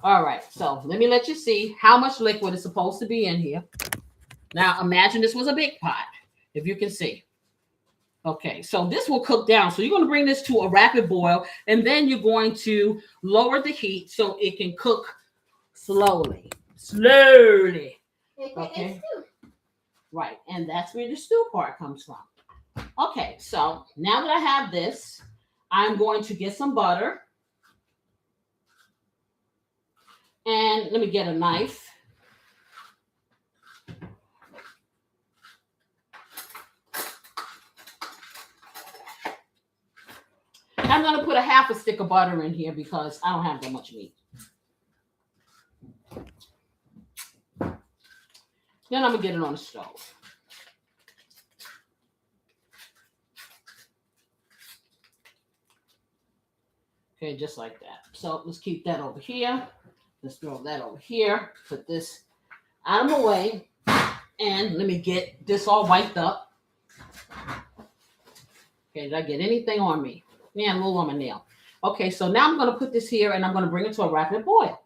All right, so let me let you see how much liquid is supposed to be in here. Now, imagine this was a big pot, if you can see. Okay, so this will cook down. So you're going to bring this to a rapid boil, and then you're going to lower the heat so it can cook slowly. Okay. Right, and that's where the stew part comes from. Okay, so now that I have this, I'm going to get some butter. And let me get a knife. I'm going to put a half a stick of butter in here because I don't have that much meat. Then I'm going to get it on the stove. Okay, just like that. So let's keep that over here. Let's throw that over here. Put this out of the way. And let me get this all wiped up. Okay, did I get anything on me? Yeah, a little on my nail. Okay, so now I'm going to put this here and I'm going to bring it to a rapid boil.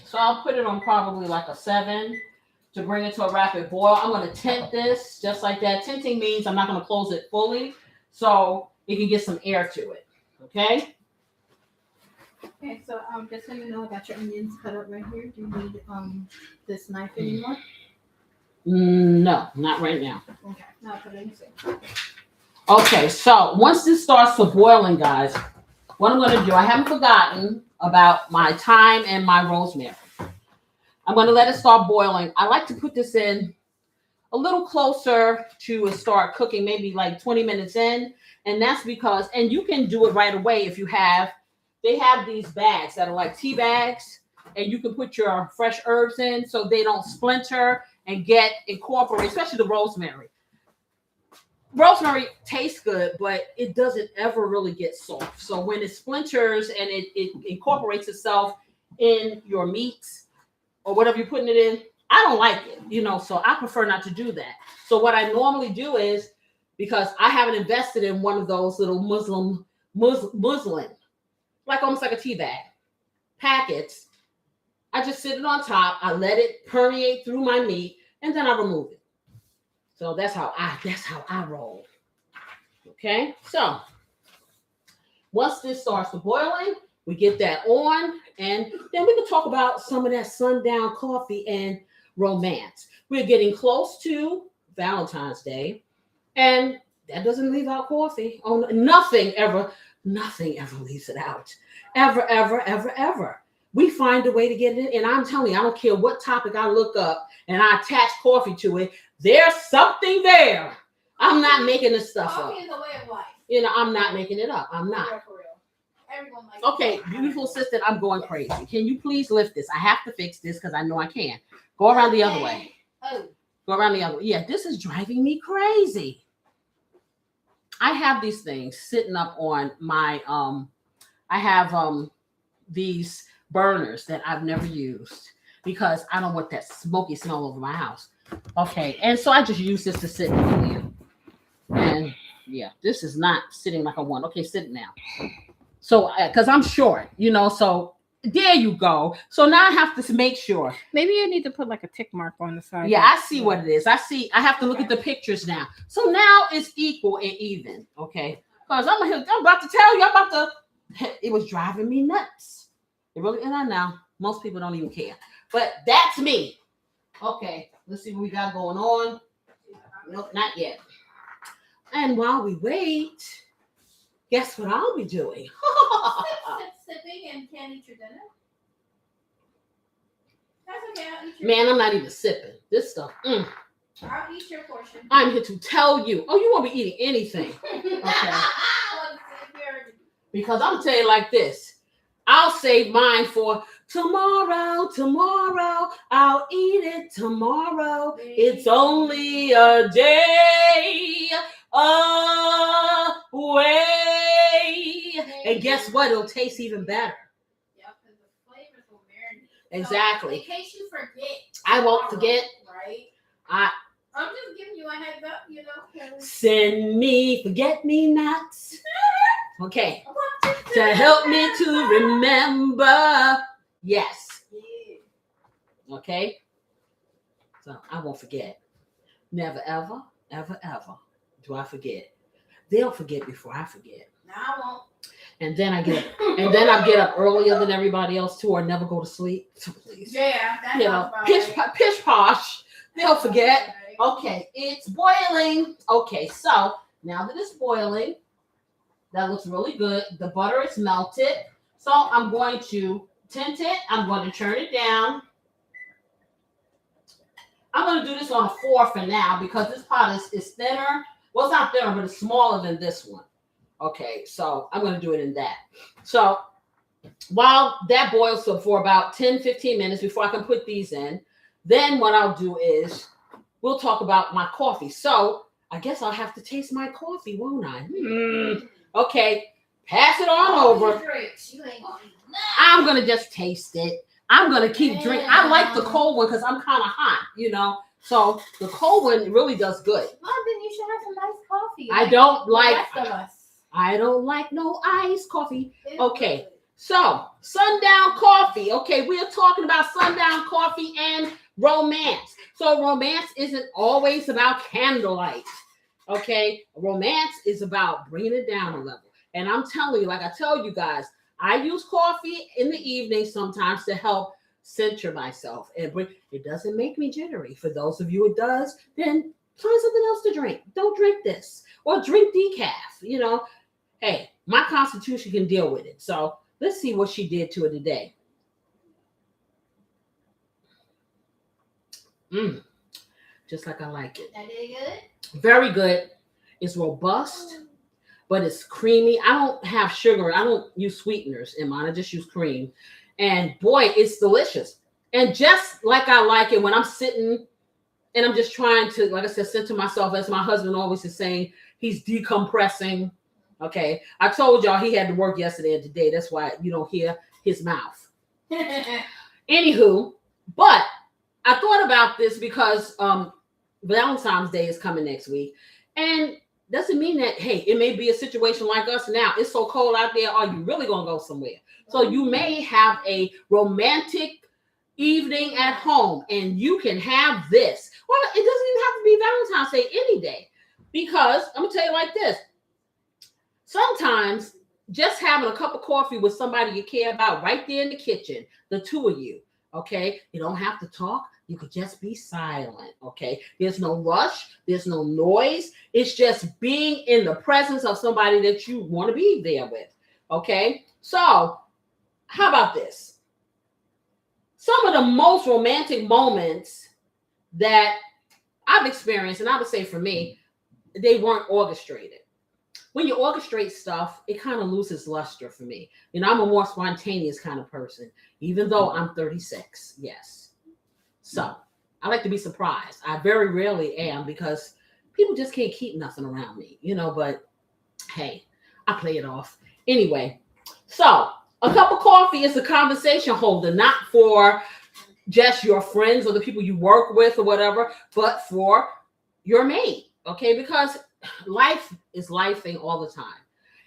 So I'll put it on probably like a 7 to bring it to a rapid boil. I'm going to tint this just like that. Tinting means I'm not going to close it fully so it can get some air to it. Okay? Okay, so just so you know, I got your onions cut up right here. Do you need this knife anymore? No, not right now. Okay, now put it in the sink. Okay, so once this starts to boiling, guys, what I'm going to do, I haven't forgotten about my thyme and my rosemary. I'm going to let it start boiling. I like to put this in a little closer to start cooking, maybe like 20 minutes in. And that's because, and you can do it right away if you have, they have these bags that are like tea bags, and you can put your fresh herbs in so they don't splinter and get incorporated, especially the rosemary. Rosemary tastes good, but it doesn't ever really get soft. So when it splinters and it incorporates itself in your meats or whatever you're putting it in, I don't like it, so I prefer not to do that. So what I normally do is, because I haven't invested in one of those little muslin, like almost like a tea bag packets, I just sit it on top, I let it permeate through my meat, and then I remove it. So that's how I roll. Okay, so once this starts to boiling, we get that on, and then we can talk about some of that Sundown Coffee and Romance. We're getting close to Valentine's Day, and that doesn't leave out coffee. Oh, nothing ever leaves it out. Ever. we find a way to get it in. And I'm telling you, I don't care what topic I look up and I attach coffee to it. There's something there. I'm not making this stuff up. Coffee is a way of life. I'm not making it up. I'm not. For real. Everyone likes Okay, beautiful assistant, I'm going crazy. Can you please lift this? I have to fix this because I know I can. Go around the other way. Oh. Go around the other way. Yeah, this is driving me crazy. I have these things sitting up on my I have these burners that I've never used because I don't want that smoky smell over my house. Okay, and so I just use this to sit in here. And yeah, this is not sitting like I want. Okay, sit now. So, because I'm short, so there you go. So now I have to make sure. Maybe you need to put like a tick mark on the side. Yeah, I see what it is. I have to look at the pictures now. So now it's equal and even. Okay, because I'm about to tell you, it was driving me nuts. It really, and I know most people don't even care, but that's me. Okay, let's see what we got going on. Nope, not yet. And while we wait, guess what I'll be doing? Sipping and can't eat your dinner. That's okay. I'll eat your Man, I'm not even sipping this stuff. I'll eat your portion. I'm here to tell you. Oh, you won't be eating anything. Okay. Because I'm gonna tell you like this. I'll save mine for tomorrow. Tomorrow, I'll eat it tomorrow. It's only a day away. And guess what? It'll taste even better. Yeah, because the flavors will marinate. Exactly. So in case you forget. I won't forget. Right? I'm just giving you a heads up, Send me forget-me-nots. Okay. To help me to remember. Yes. Okay. So I won't forget. Never, ever, ever, ever do I forget. They'll forget before I forget. No, I won't. And then I get up earlier than everybody else too, or never go to sleep. So please. Yeah, that's pish posh. They'll forget. Okay, it's boiling. Okay, so now that it's boiling, that looks really good. The butter is melted. So I'm going to tint it. I'm going to turn it down. I'm going to do this on a 4 for now because this pot is thinner. Well, it's not thinner, but it's smaller than this one. Okay, so I'm going to do it in that. So while that boils for about 10-15 minutes before I can put these in, then what I'll do is we'll talk about my coffee. So I guess I'll have to taste my coffee, won't I? Okay, pass it on over. I'm going to just taste it. I'm going to keep drinking. I like the cold one because I'm kind of hot, So the cold one really does good. Well, then you should have some nice coffee. I don't like the rest of us. I don't like no iced coffee. Okay, so Sundown Coffee. Okay, we are talking about Sundown Coffee and romance. So romance isn't always about candlelight. Okay, romance is about bringing it down a level. And I'm telling you, like I tell you guys, I use coffee in the evening sometimes to help center myself. And it doesn't make me jittery. For those of you it does, then find something else to drink. Don't drink this. Or drink decaf. Hey, my constitution can deal with it. So let's see what she did to it today. Just like I like it. That did good? Very good. It's robust, but it's creamy. I don't have sugar. I don't use sweeteners in mine. I just use cream. And boy, it's delicious. And just like I like it when I'm sitting and I'm just trying to, like I said, center myself, as my husband always is saying, he's decompressing. Okay. I told y'all he had to work yesterday and today. That's why you don't hear his mouth. Anywho, but I thought about this because Valentine's Day is coming next week. And doesn't mean that, hey, it may be a situation like us now. It's so cold out there. Are you really going to go somewhere? So you may have a romantic evening at home and you can have this. Well, it doesn't even have to be Valentine's Day any day. Because I'm going to tell you like this. Sometimes just having a cup of coffee with somebody you care about right there in the kitchen, the two of you, okay? You don't have to talk. You could just be silent, okay? There's no rush. There's no noise. It's just being in the presence of somebody that you want to be there with, okay? So how about this? some of the most romantic moments that I've experienced, and I would say for me, they weren't orchestrated. When you orchestrate stuff, it kind of loses luster for me. You know, I'm a more spontaneous kind of person, even though I'm 36. Yes. So I like to be surprised. I very rarely am because people just can't keep nothing around me, you know, but hey, I play it off. Anyway, so a cup of coffee is a conversation holder, not for just your friends or the people you work with or whatever, but for your mate, okay? Because life is lifing all the time.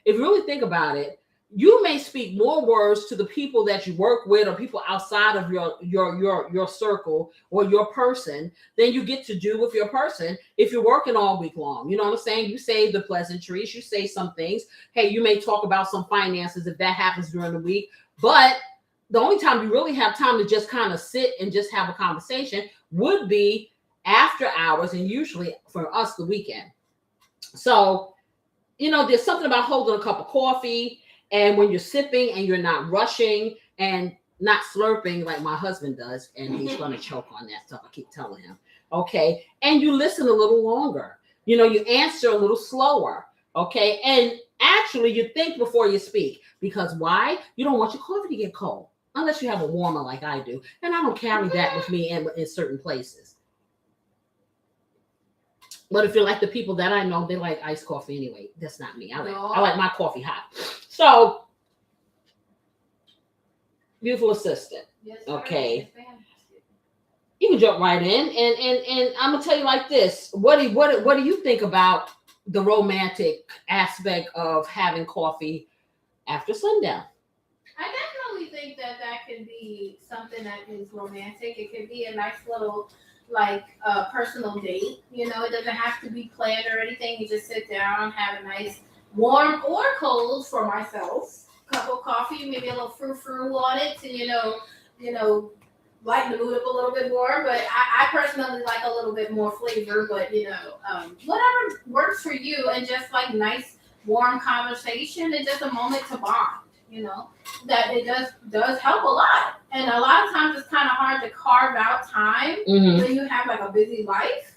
If you really think about it, you may speak more words to the people that you work with or people outside of your circle or your person than you get to do with your person if you're working all week long. You know what I'm saying? You say the pleasantries, you say some things. Hey, you may talk about some finances if that happens during the week, but the only time you really have time to just kind of sit and just have a conversation would be after hours, and usually for us the weekend. So, you know, there's something about holding a cup of coffee and when you're sipping and you're not rushing and not slurping like my husband does, and he's going to choke on that stuff. I keep telling him. Okay. And you listen a little longer. You know, you answer a little slower. Okay. And actually, you think before you speak, because why? You don't want your coffee to get cold unless you have a warmer like I do. And I don't carry that with me in certain places. But if you're like the people that I know, they like iced coffee anyway. That's not me. I like my coffee hot. So, beautiful assistant. Yes, okay. You can jump right in, and I'm gonna tell you like this. What do you think about the romantic aspect of having coffee after sundown? I definitely think that can be something that is romantic. It could be a nice little personal date. You know, it doesn't have to be planned or anything. You just sit down, have a nice warm or cold for myself cup of coffee, maybe a little frou-frou on it to, you know, lighten the mood up a little bit more. But I personally like a little bit more flavor, but whatever works for you, and just like nice warm conversation and just a moment to bond. You know, that it does help a lot. And a lot of times it's kind of hard to carve out time when you have like a busy life.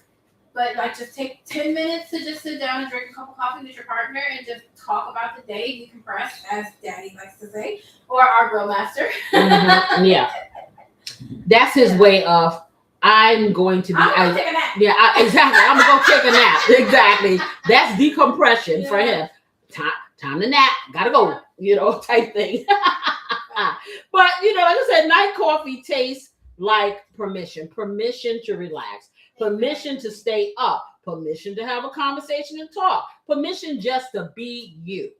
But like just take 10 minutes to just sit down and drink a cup of coffee with your partner and just talk about the day, decompress, as Daddy likes to say, or our grill master. Yeah. That's his way of, I'm going to be. I'm going to take a nap. Yeah, exactly. I'm going to go take a nap. Exactly. That's decompression for him. Time to nap. Gotta go, type thing. But, like I said, night coffee tastes like permission to relax, permission to stay up, permission to have a conversation and talk, permission just to be you.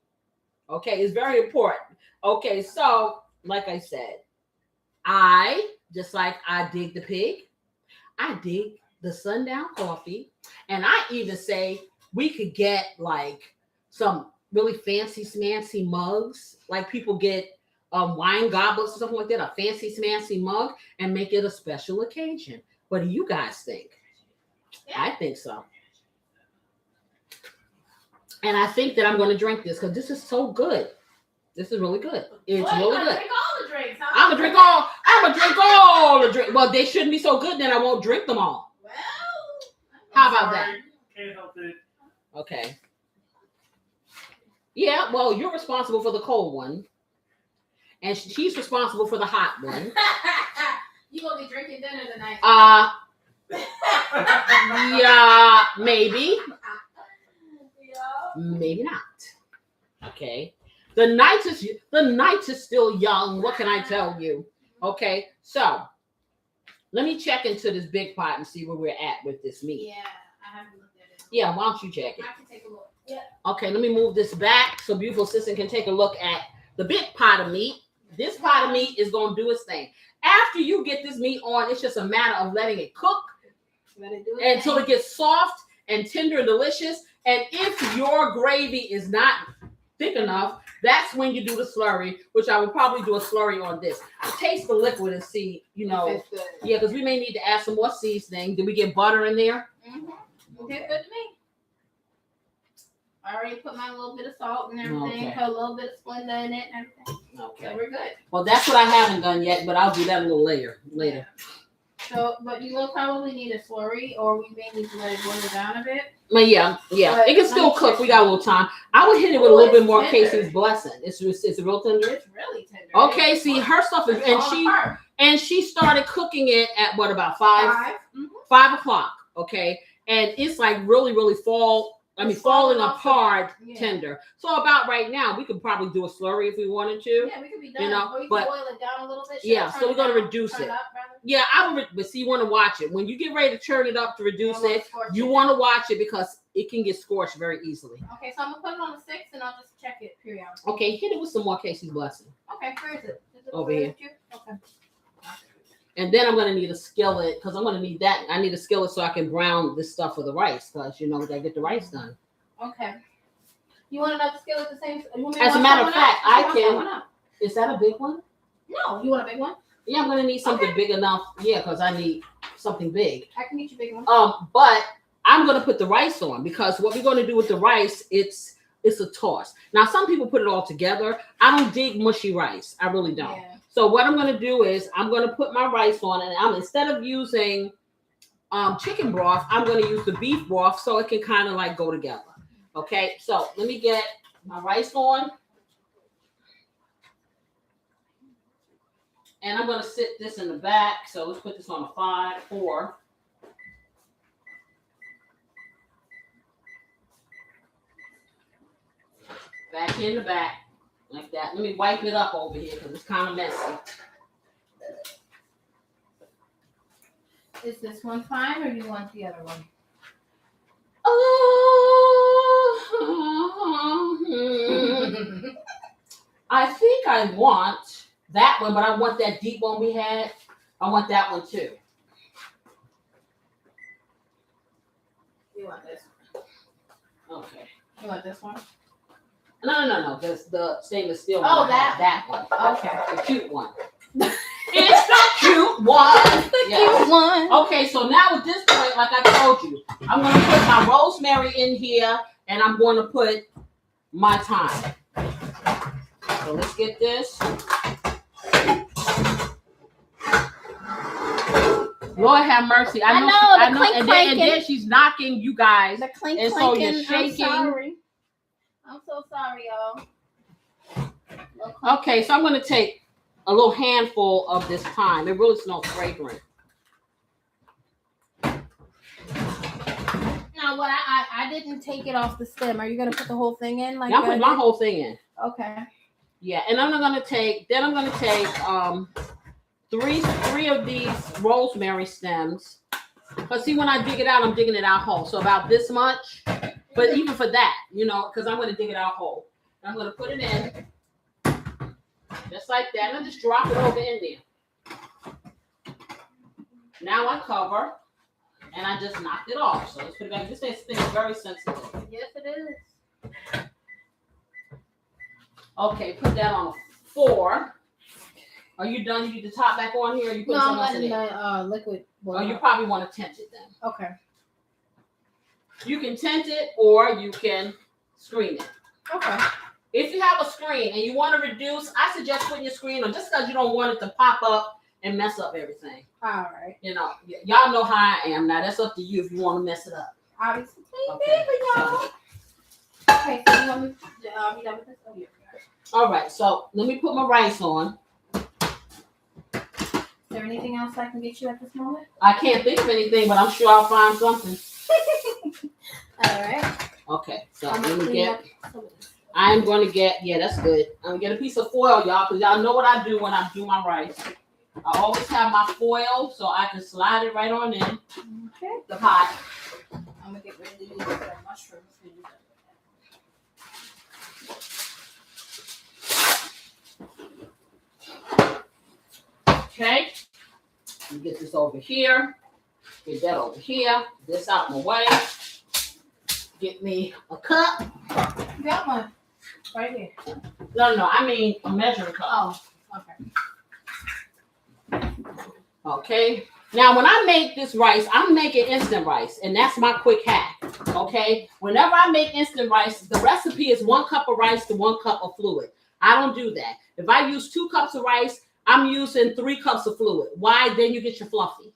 Okay, it's very important. Okay, so like I said, just like I dig the pig, I dig the sundown coffee, and I even say we could get like some really fancy smancy mugs, like people get wine goblets or something like that, a fancy smancy mug, and make it a special occasion. What do you guys think? Yeah. I think so. And I think that I'm going to drink this because this is so good. This is really good. It's really good. Drink all the drinks. I'm gonna drink all the drinks. Well, they shouldn't be so good, then I won't drink them all. Well, how about that? Can't help it. Okay. Yeah, well, you're responsible for the cold one, and she's responsible for the hot one. You gonna be drinking dinner tonight? Yeah, maybe. Maybe not. Okay. The night is still young. What can I tell you? Okay, so let me check into this big pot and see where we're at with this meat. Yeah, I haven't looked at it. Yeah, why don't you check it? I can take a look. Yeah. Okay, let me move this back so beautiful assistant can take a look at the big pot of meat. This pot of meat is going to do its thing. After you get this meat on, it's just a matter of letting it cook until it gets soft and tender and delicious. And if your gravy is not thick enough, that's when you do the slurry, which I would probably do a slurry on this. Taste the liquid and see, yeah, because we may need to add some more seasoning. Did we get butter in there? Mm-hmm. Okay, good to me. I already put my little bit of salt and everything, put a little bit of Splenda in it and everything. Okay. So we're good. Well, that's what I haven't done yet, but I'll do that a little later. Yeah. So, but you will probably need a slurry, or we may need to let it boil down a bit. But yeah. But It can still let me cook. check. We got a little time. I would hit it with a Ooh, little bit it's more tender. Casey's blessing. It's real tender. It's really tender. Okay, see her stuff is, and she started cooking it at what, about 5 o'clock. Okay, and it's like really It's falling falling off apart the- yeah. tender. So about right now, we could probably do a slurry if we wanted to. Yeah, we could be done. You know, or you but- can boil it down a little bit. Should Yeah, I turn so we're it gonna down? reduce Turn it. up, rather? Yeah, but see, you want to watch it when you get ready to turn it up to reduce I wanna it. scorch You it. want to watch it because it can get scorched very easily. Okay, so I'm gonna put it on the 6, and I'll just check it periodically. Okay, hit it with some more Casey's blessing. Okay, where is it? Is it Over here. Okay. And then I'm gonna need a skillet because I'm gonna need that. I need a skillet so I can brown this stuff for the rice because we gotta get the rice done. Okay. You want another skillet the same? You want me to As a wash matter that of one fact, up? You I wash can- that one up? Is that a big one? No, you want a big one? Yeah, I'm gonna need something big enough. Yeah, because I need something big. I can get you a big one. But I'm gonna put the rice on because what we're gonna do with the rice, it's a toss. Now some people put it all together. I don't dig mushy rice. I really don't. Yeah. So what I'm gonna do is I'm gonna put my rice on, and I'm instead of using chicken broth, I'm gonna use the beef broth so it can kind of like go together. Okay, so let me get my rice on. And I'm gonna sit this in the back. So let's put this on a 4. Back in the back, like that. Let me wipe it up over here because it's kind of messy. Is this one fine, or do you want the other one? I think I want that one, but I want that deep one we had. I want that one too. You want this one? Okay. You want this one? No. The stainless steel Oh, one. that one. Okay. The cute one. It's the cute one. Yes. one. Okay, so now at this point, like I told you, I'm going to put my rosemary in here, and I'm going to put my thyme. So let's get this. Lord have mercy. I know, the clink and clanking. then she's knocking you guys. The clink And so clanking. you're shaking. I'm sorry. I'm so sorry, y'all. Okay, so I'm going to take a little handful of this thyme. It really smells fragrant. Now, what I didn't take it off the stem. Are you gonna put the whole thing in? Like Now I'm putting my whole thing in. Okay. Yeah, and I'm gonna take three of these rosemary stems. But see, when I dig it out, I'm digging it out whole. So about this much. But even for that, because I'm gonna dig it out whole. I'm gonna put it in. Just like that. And I just drop it over in there. Now I cover. And I just knocked it off. So let's put it back. This thing is very sensitive. Yes, it is. Okay, put that on a 4. Are you done? You need the top back on here? Or you put No, something I'm else in letting it? the liquid boil. Oh, you probably want to tint it then. Okay. You can tint it or you can screen it. Okay. If you have a screen and you want to reduce, I suggest putting your screen on just because you don't want it to pop up and mess up everything. All right. Y'all know how I am. Now that's up to you if you want to mess it up. Obviously, Okay, y'all. so- Okay, so you want me to be done with this? Oh, yeah. All right, so let me put my rice on. Is there anything else I can get you at this moment? I can't think of anything, but I'm sure I'll find something. All right. Okay, so I'm let gonna me clean get. up some of this. I'm going to get. Yeah, that's good. I'm gonna get a piece of foil, y'all, because y'all know what I do when I do my rice. I always have my foil so I can slide it right on in Okay. the pot. I'm gonna get rid of these mushrooms. Okay. Let me get this over here. Get that over here. This out my way. Get me a cup. You got one right here. No, I mean a measuring cup. Oh, okay. Okay. Now, when I make this rice, I'm making instant rice, and that's my quick hack. Okay. Whenever I make instant rice, the recipe is 1 cup of rice to 1 cup of fluid. I don't do that. If I use 2 cups of rice, I'm using 3 cups of fluid. Why? Then you get your fluffy.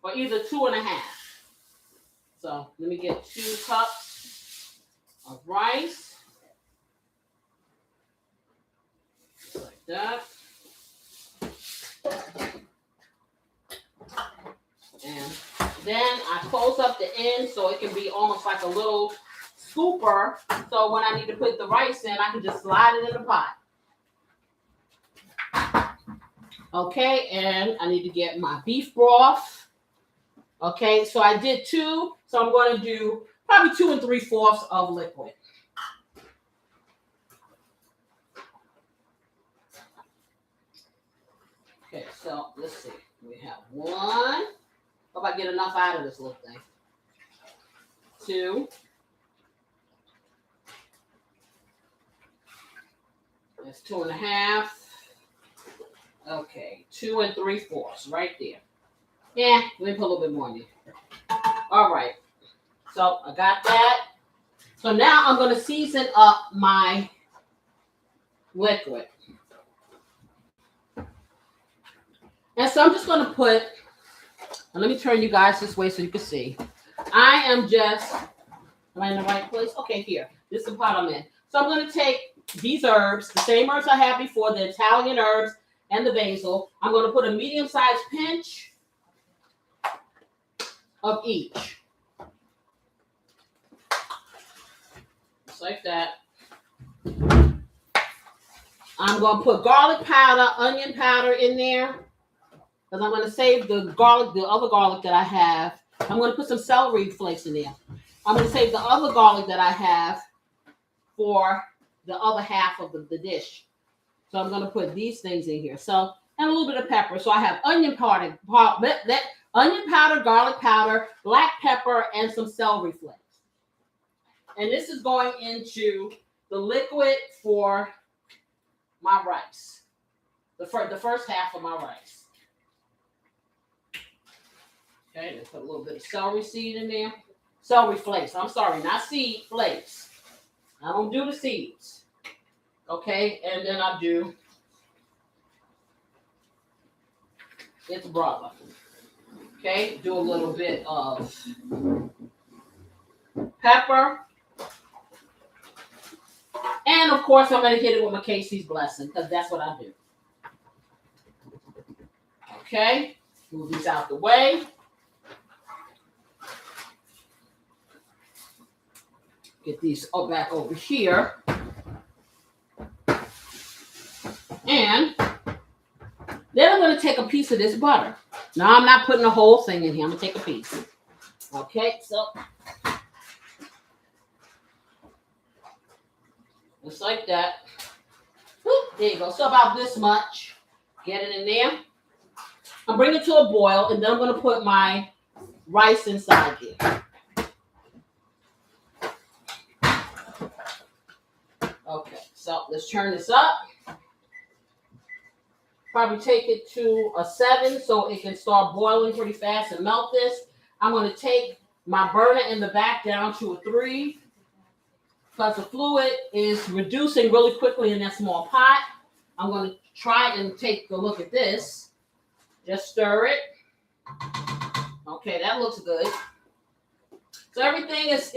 Or either 2.5. So let me get 2 cups of rice. Just like that. And then I close up the end so it can be almost like a little scooper. So when I need to put the rice in, I can just slide it in the pot. Okay, and I need to get my beef broth. Okay, so I did 2. So I'm going to do probably 2 3/4 of liquid. Okay, so let's see. We have 1. Hope I get enough out of this little thing. 2. That's 2.5. Okay, 2 3/4 right there. Yeah, let me put a little bit more in there. All right. So I got that. So now I'm going to season up my liquid. And so I'm just going to put, and let me turn you guys this way so you can see. I am just, am I in the right place? Okay, here. This is the pot I'm in. So I'm going to take these herbs, the same herbs I had before, the Italian herbs and the basil. I'm going to put a medium-sized pinch of each. Just like that. I'm going to put garlic powder, onion powder in there. Because I'm going to save the garlic, the other garlic that I have. I'm going to put some celery flakes in there. I'm going to save the other garlic that I have for the other half of the dish. So I'm going to put these things in here. So, and a little bit of pepper. So I have onion powder, garlic powder, black pepper, and some celery flakes. And this is going into the liquid for my rice. The first half of my rice. Okay, let's put a little bit of celery seed in there. Celery flakes. I'm sorry, not seed, flakes. I don't do the seeds. Okay, and then I do its brother. Okay, do a little bit of pepper. And of course, I'm going to hit it with my Casey's blessing because that's what I do. Okay, move these out the way. Get these back over here. And then I'm going to take a piece of this butter. Now, I'm not putting the whole thing in here. I'm going to take a piece. Okay, so just like that. Whoop, there you go. So about this much. Get it in there. I'm bringing it to a boil, and then I'm going to put my rice inside there. Okay, so let's turn this up. Probably take it to a 7 so it can start boiling pretty fast and melt this. I'm going to take my burner in the back down to a 3 because the fluid is reducing really quickly in that small pot. I'm going to try and take a look at this. Just stir it. Okay, that looks good. So everything is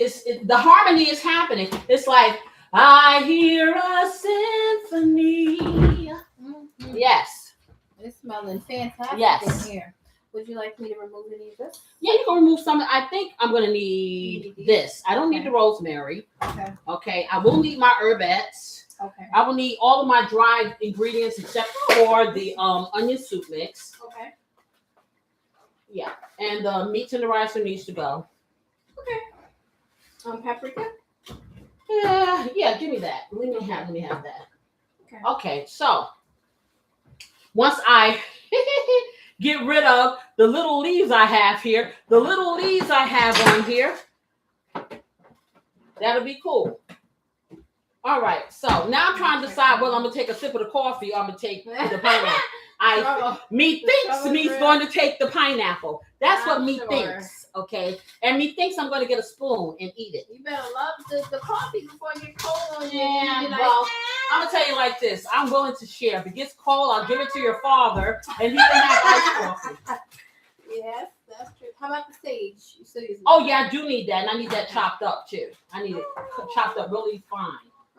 the harmony is happening. It's like, I hear a symphony. Mm-hmm. Yes. It's smelling fantastic yes. in here. Would you like me to remove any of this? Yeah, you can remove some. I think I'm going to need this. I don't need the rosemary. Okay. Okay. I will need my herbettes. Okay. I will need all of my dried ingredients except for the onion soup mix. Okay. Yeah. And the meats and the rice needs to go. Okay. Paprika? Yeah, give me that. Let me have that. Okay. Okay, so once I get rid of the little leaves I have here, on here, that'll be cool. All right, so now I'm trying to decide whether I'm gonna take a sip of the coffee or I'm gonna take the pineapple. Me thinks me's going to take the pineapple. That's what I'm me sure. thinks, okay? And me thinks I'm going to get a spoon and eat it. You better love the coffee before it gets cold on you. Yeah, You be like, well, I'm going to tell you like this. I'm willing to share. If it gets cold, I'll give it to your father, and he can have iced coffee. yes, that's true. How about the sage? You still using Oh, yeah, I do need that, and I need that chopped up, too. I need it chopped up really fine.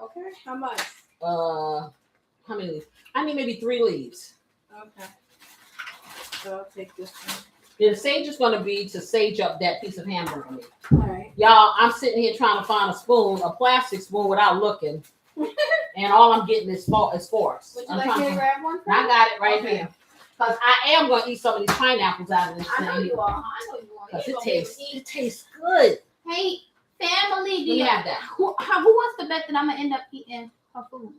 Okay, how much? How many leaves? I need maybe 3 leaves. Okay. So I'll take this one. Yeah, the sage is going to be to sage up that piece of hamburger meat. All right. Y'all, I'm sitting here trying to find a spoon, a plastic spoon, without looking, and all I'm getting is forks. Would you like me to grab one? I got it right Okay. here. Because I am going to eat some of these pineapples out of this I know thing. you are. I know you are. Because You it gonna be able tastes, to eat. it tastes good. Hey, family, do We you have that. who wants to bet that I'm gonna end up eating her food?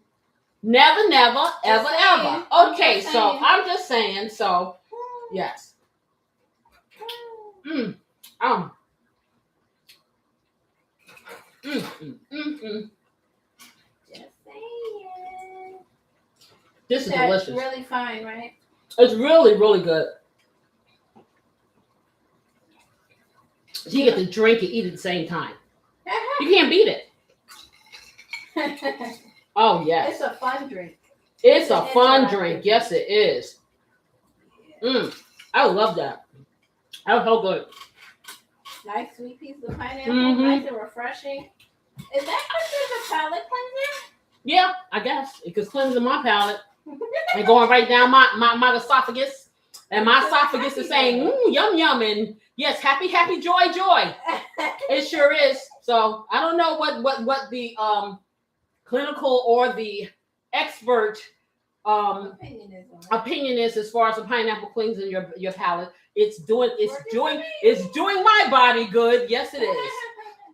Never, never, ever, saying. ever. I'm Okay, just so saying. I'm just saying. So, yes. Mm. Mm, mm. Just saying. This is That's delicious. really fine, right? It's really, really good. So you get to drink and eat at the same time. You can't beat it. Oh, yes. It's a fun drink. It's a fun interactive drink. Yes, it is. I love that. That was so good. Nice sweet piece of pineapple, Mhm. nice and refreshing. Is that considered a palate cleanser? Yeah, I guess. Because cleansing my palate and going right down my esophagus. And my esophagus is saying, yum, yum. And yes, happy, happy, joy, joy. It sure is. So I don't know what the clinical or the expert opinion is as far as the pineapple cleansing your palate. It's doing my body good. Yes, it is.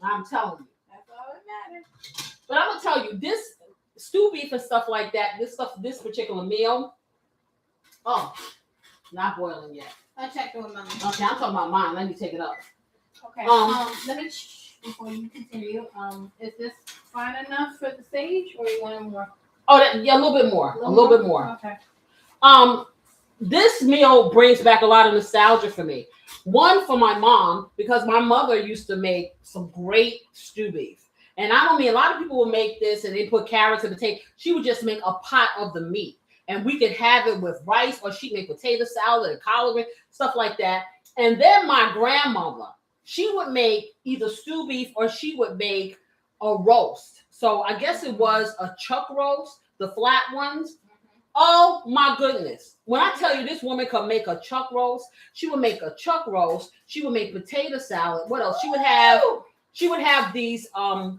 I'm telling you. That's all that matters. But I'm gonna tell you, this stew beef and stuff like that, this particular meal, not boiling yet. I'll check it with mine. Okay, I'm talking about mine. Let me take it up. Okay. Let me before you continue. Is this fine enough for the sage, or you want more? Oh, yeah, a little bit more. A little bit more. Okay. This meal brings back a lot of nostalgia for me. One, for my mom, because my mother used to make some great stew beef. And I don't mean a lot of people will make this and they put carrots and potato. She would just make a pot of the meat. And we could have it with rice, or she'd make potato salad and collard, stuff like that. And then my grandmother, she would make either stew beef or she would make a roast. So I guess it was a chuck roast, the flat ones. Oh my goodness. When I tell you this woman could make a chuck roast, she would make a chuck roast. She would make potato salad. What else? She would have these, I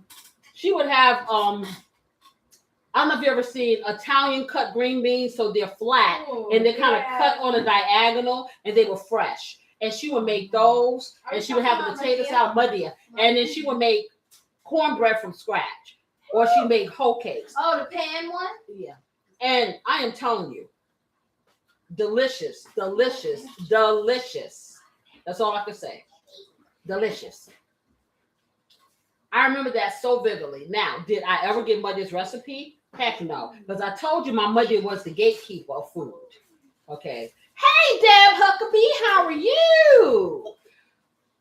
don't know if you ever seen Italian cut green beans. So they're flat and they're kind of cut on a diagonal and they were fresh. And she would make those and she would have the potato salad, madia. And then she would make cornbread from scratch. Or she made whole cakes. Oh, the pan one? Yeah. And I am telling you, delicious, delicious, delicious. That's all I can say. Delicious. I remember that so vividly. Now, did I ever get Muddy's recipe? Heck no. Because I told you my mother was the gatekeeper of food. Okay. Hey, Deb Huckabee, how are you?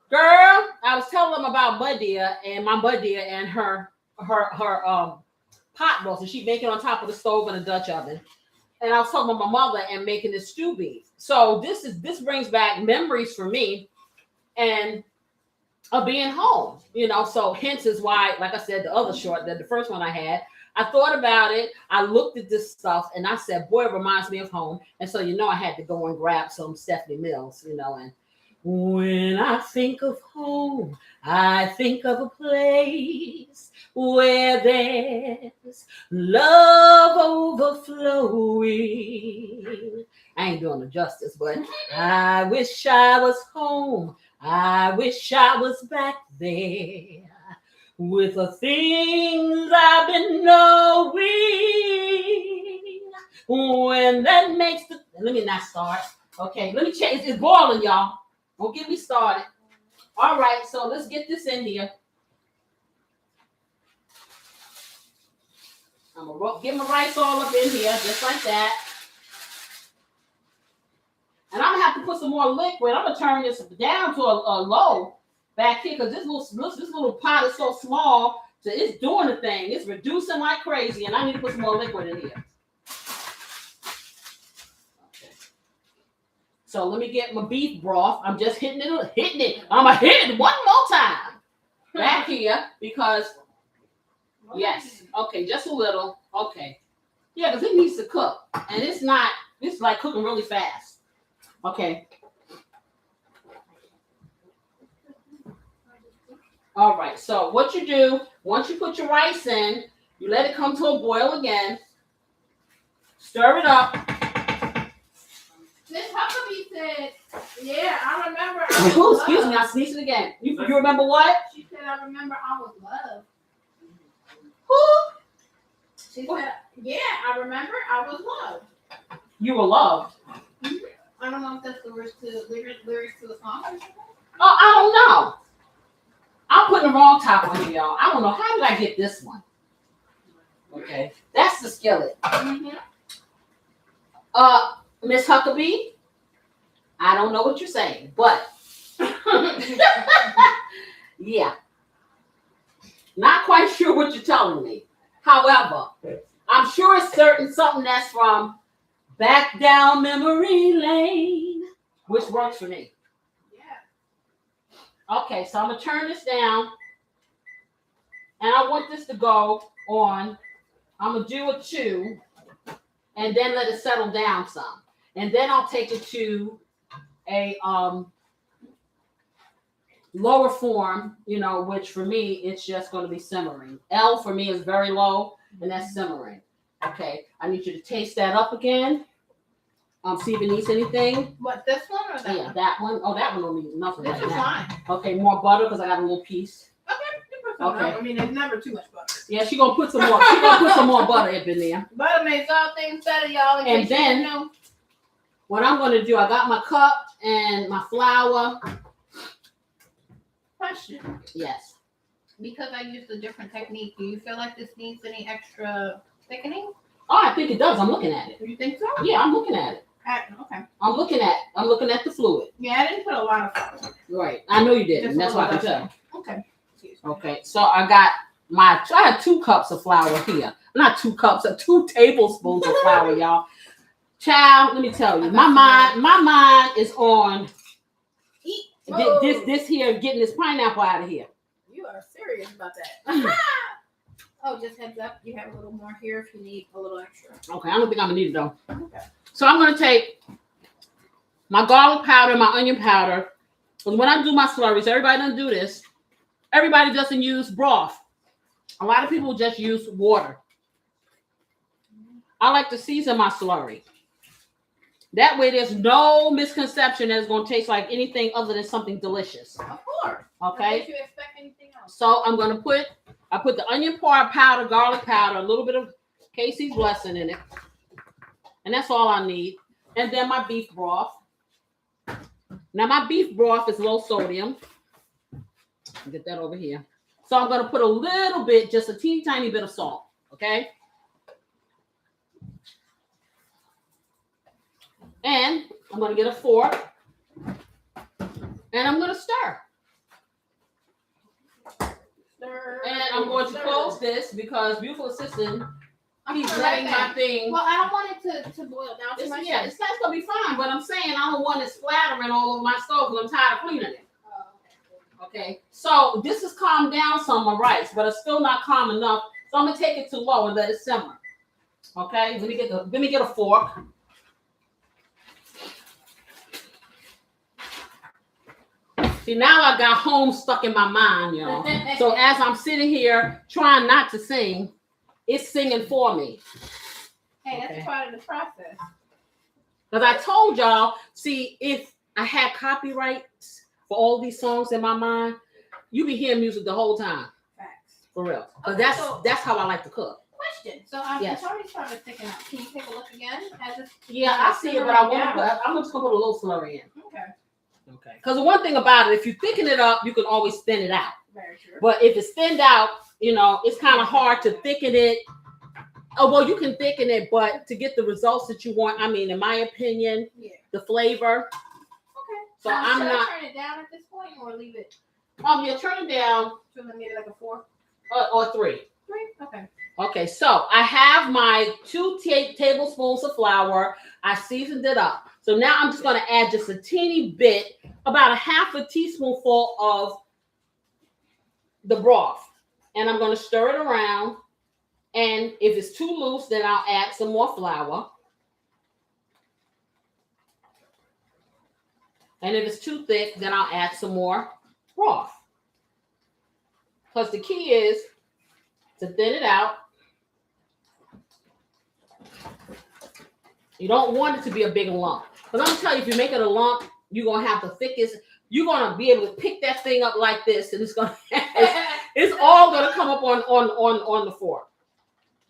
Girl, I was telling them about Buddia and my Buddia and her pot roast, and she'd make it on top of the stove in a Dutch oven. And I was talking about my mother and making this stew beef. So this brings back memories for me and of being home, so hence is why, like I said, the first one I had, I thought about it. I looked at this stuff and I said, boy, it reminds me of home. And so, I had to go and grab some Stephanie Mills, and when I think of home, I think of a place where there's love overflowing. I ain't doing it justice, but I wish I was home. I wish I was back there with the things I've been knowing. When that makes let me not start. Okay, let me change. It's boiling, y'all. Don't get me started. All right, so let's get this in here. I'm gonna get my rice all up in here, just like that. And I'm gonna have to put some some more liquid. I'm gonna turn this down to a low back here because this little pot is so small, so it's doing the thing. It's reducing like crazy, and I need to put some more liquid in here. Okay. So let me get my beef broth. I'm just hitting it. I'm gonna hit it one more time back here because yes. Okay, just a little. Okay. Yeah, because it needs to cook, and it's like cooking really fast. Okay. All right. So what you do, once you put your rice in, you let it come to a boil again. Stir it up. Miss Huckabee said, yeah, I remember. Oh, excuse me, I sneezed it again. You remember what? She said, I remember I was loved. Who? She said, yeah, I remember I was loved. You were loved. Mm-hmm. I don't know if that's the lyrics to the song or something. Oh, I don't know. I'm putting the wrong top on here, y'all. I don't know. How did I get this one? Okay. That's the skillet. Mm-hmm. Miss Huckabee, I don't know what you're saying, but yeah. Not quite sure what you're telling me. However, I'm sure it's something that's from back down memory lane, which works for me. Yeah. Okay, so I'm gonna turn this down, and I want this to go on. I'm gonna do a 2, and then let it settle down some, and then I'll take it to a lower form, which for me it's just going to be simmering. L for me is very low, and that's simmering. Okay, I need you to taste that up again. See if it needs anything. What, this one or that? Yeah, that one. Oh, that one don't need nothing This right is now. fine. Okay, more butter because I got a little piece. Okay, you put some Okay. up. I mean, there's never too much butter. Yeah, she's gonna put some more. She's gonna put some more butter up in there. Butter makes all things better, y'all. In And case you then- didn't know. What I'm gonna do, I got my cup and my flour. Question. Yes. Because I used a different technique, do you feel like this needs any extra thickening? Oh, I think it does. I'm looking at it. Do you think so? Yeah, I'm looking at it. Okay. I'm looking at the fluid. Yeah, I didn't put a lot of flour. Right. I know you did, Just and that's a why I little can tell. Okay. Okay, so I had 2 cups of flour here. Not 2 cups, 2 tablespoons of flour, y'all. Child, let me tell you, my mind is on this here, getting this pineapple out of here. You are serious about that. Oh, just heads up, you have a little more here if you need a little extra. Okay, I don't think I'm gonna need it though. Okay. So I'm gonna take my garlic powder, my onion powder. Because when I do my slurries, everybody doesn't do this. Everybody doesn't use broth. A lot of people just use water. I like to season my slurry. That way there's no misconception that it's going to taste like anything other than something delicious. Of course. Okay? Did you expect anything else? So I'm going to I put the onion powder, garlic powder, a little bit of Casey's Blessing in it. And that's all I need. And then my beef broth. Now my beef broth is low sodium. Get that over here. So I'm going to put a little bit, just a teeny tiny bit of salt. Okay? And I'm going to get a fork. And I'm going to stir. And I'm going to close this because beautiful assistant, he's letting my thing. Well, I don't want it to boil down too much. Yeah, it's going to be fine. But I'm saying I don't want it splattering all over my stove because I'm tired of cleaning it. Okay, so this has calmed down some of my rice, but it's still not calm enough. So I'm gonna take it to low and let it simmer. Okay, let me get a fork. See, now I got home stuck in my mind, y'all. So as I'm sitting here trying not to sing, it's singing for me. Hey, that's Okay. part of the process. Because I told y'all, see, if I had copyrights for all these songs in my mind, you be hearing music the whole time. Facts. For real. Because Okay, that's how I like to cook. Question. So Yes. it's already started thickening up. Can you take a look again? Yeah, I see it, but I'm just gonna put a little slurry in. Okay. Okay. Because the one thing about it, if you thicken it up, you can always thin it out. Very true. But if it's thinned out, it's kind of hard to thicken it. Oh, well, you can thicken it, but to get the results that you want, I mean, in my opinion, Yeah. the flavor, So Should I'm I not. turn it down at this point or leave it? You turn it down Should I make it like a 4? or 3. 3? Okay. Okay, so I have my 2 tablespoons of flour. I seasoned it up. So now I'm just going to add just a teeny bit, about a half a teaspoonful of the broth. And I'm going to stir it around. And if it's too loose, then I'll add some more flour. And if it's too thick, then I'll add some more broth. Because the key is to thin it out. You don't want it to be a big lump. But I'm going to tell you, if you make it a lump, you're going to have the thickest. You're going to be able to pick that thing up like this, and it's all going to come up on the fork.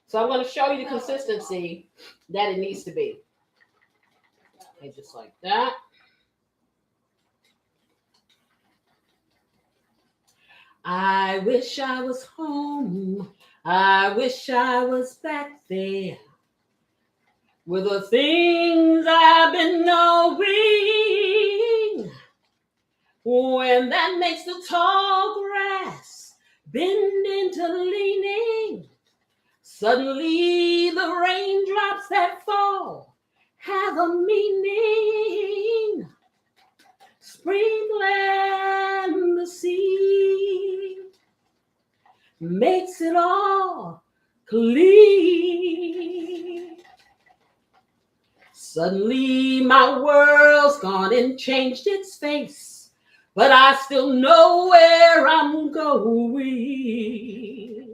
So I'm going to show you the consistency that it needs to be. Okay, just like that. I wish I was home. I wish I was back there with the things I've been knowing. When that makes the tall grass bend into leaning. Suddenly the raindrops that fall have a meaning. Sprinkling the sea makes it all clean. Suddenly my world's gone and changed its face, but I still know where I'm going.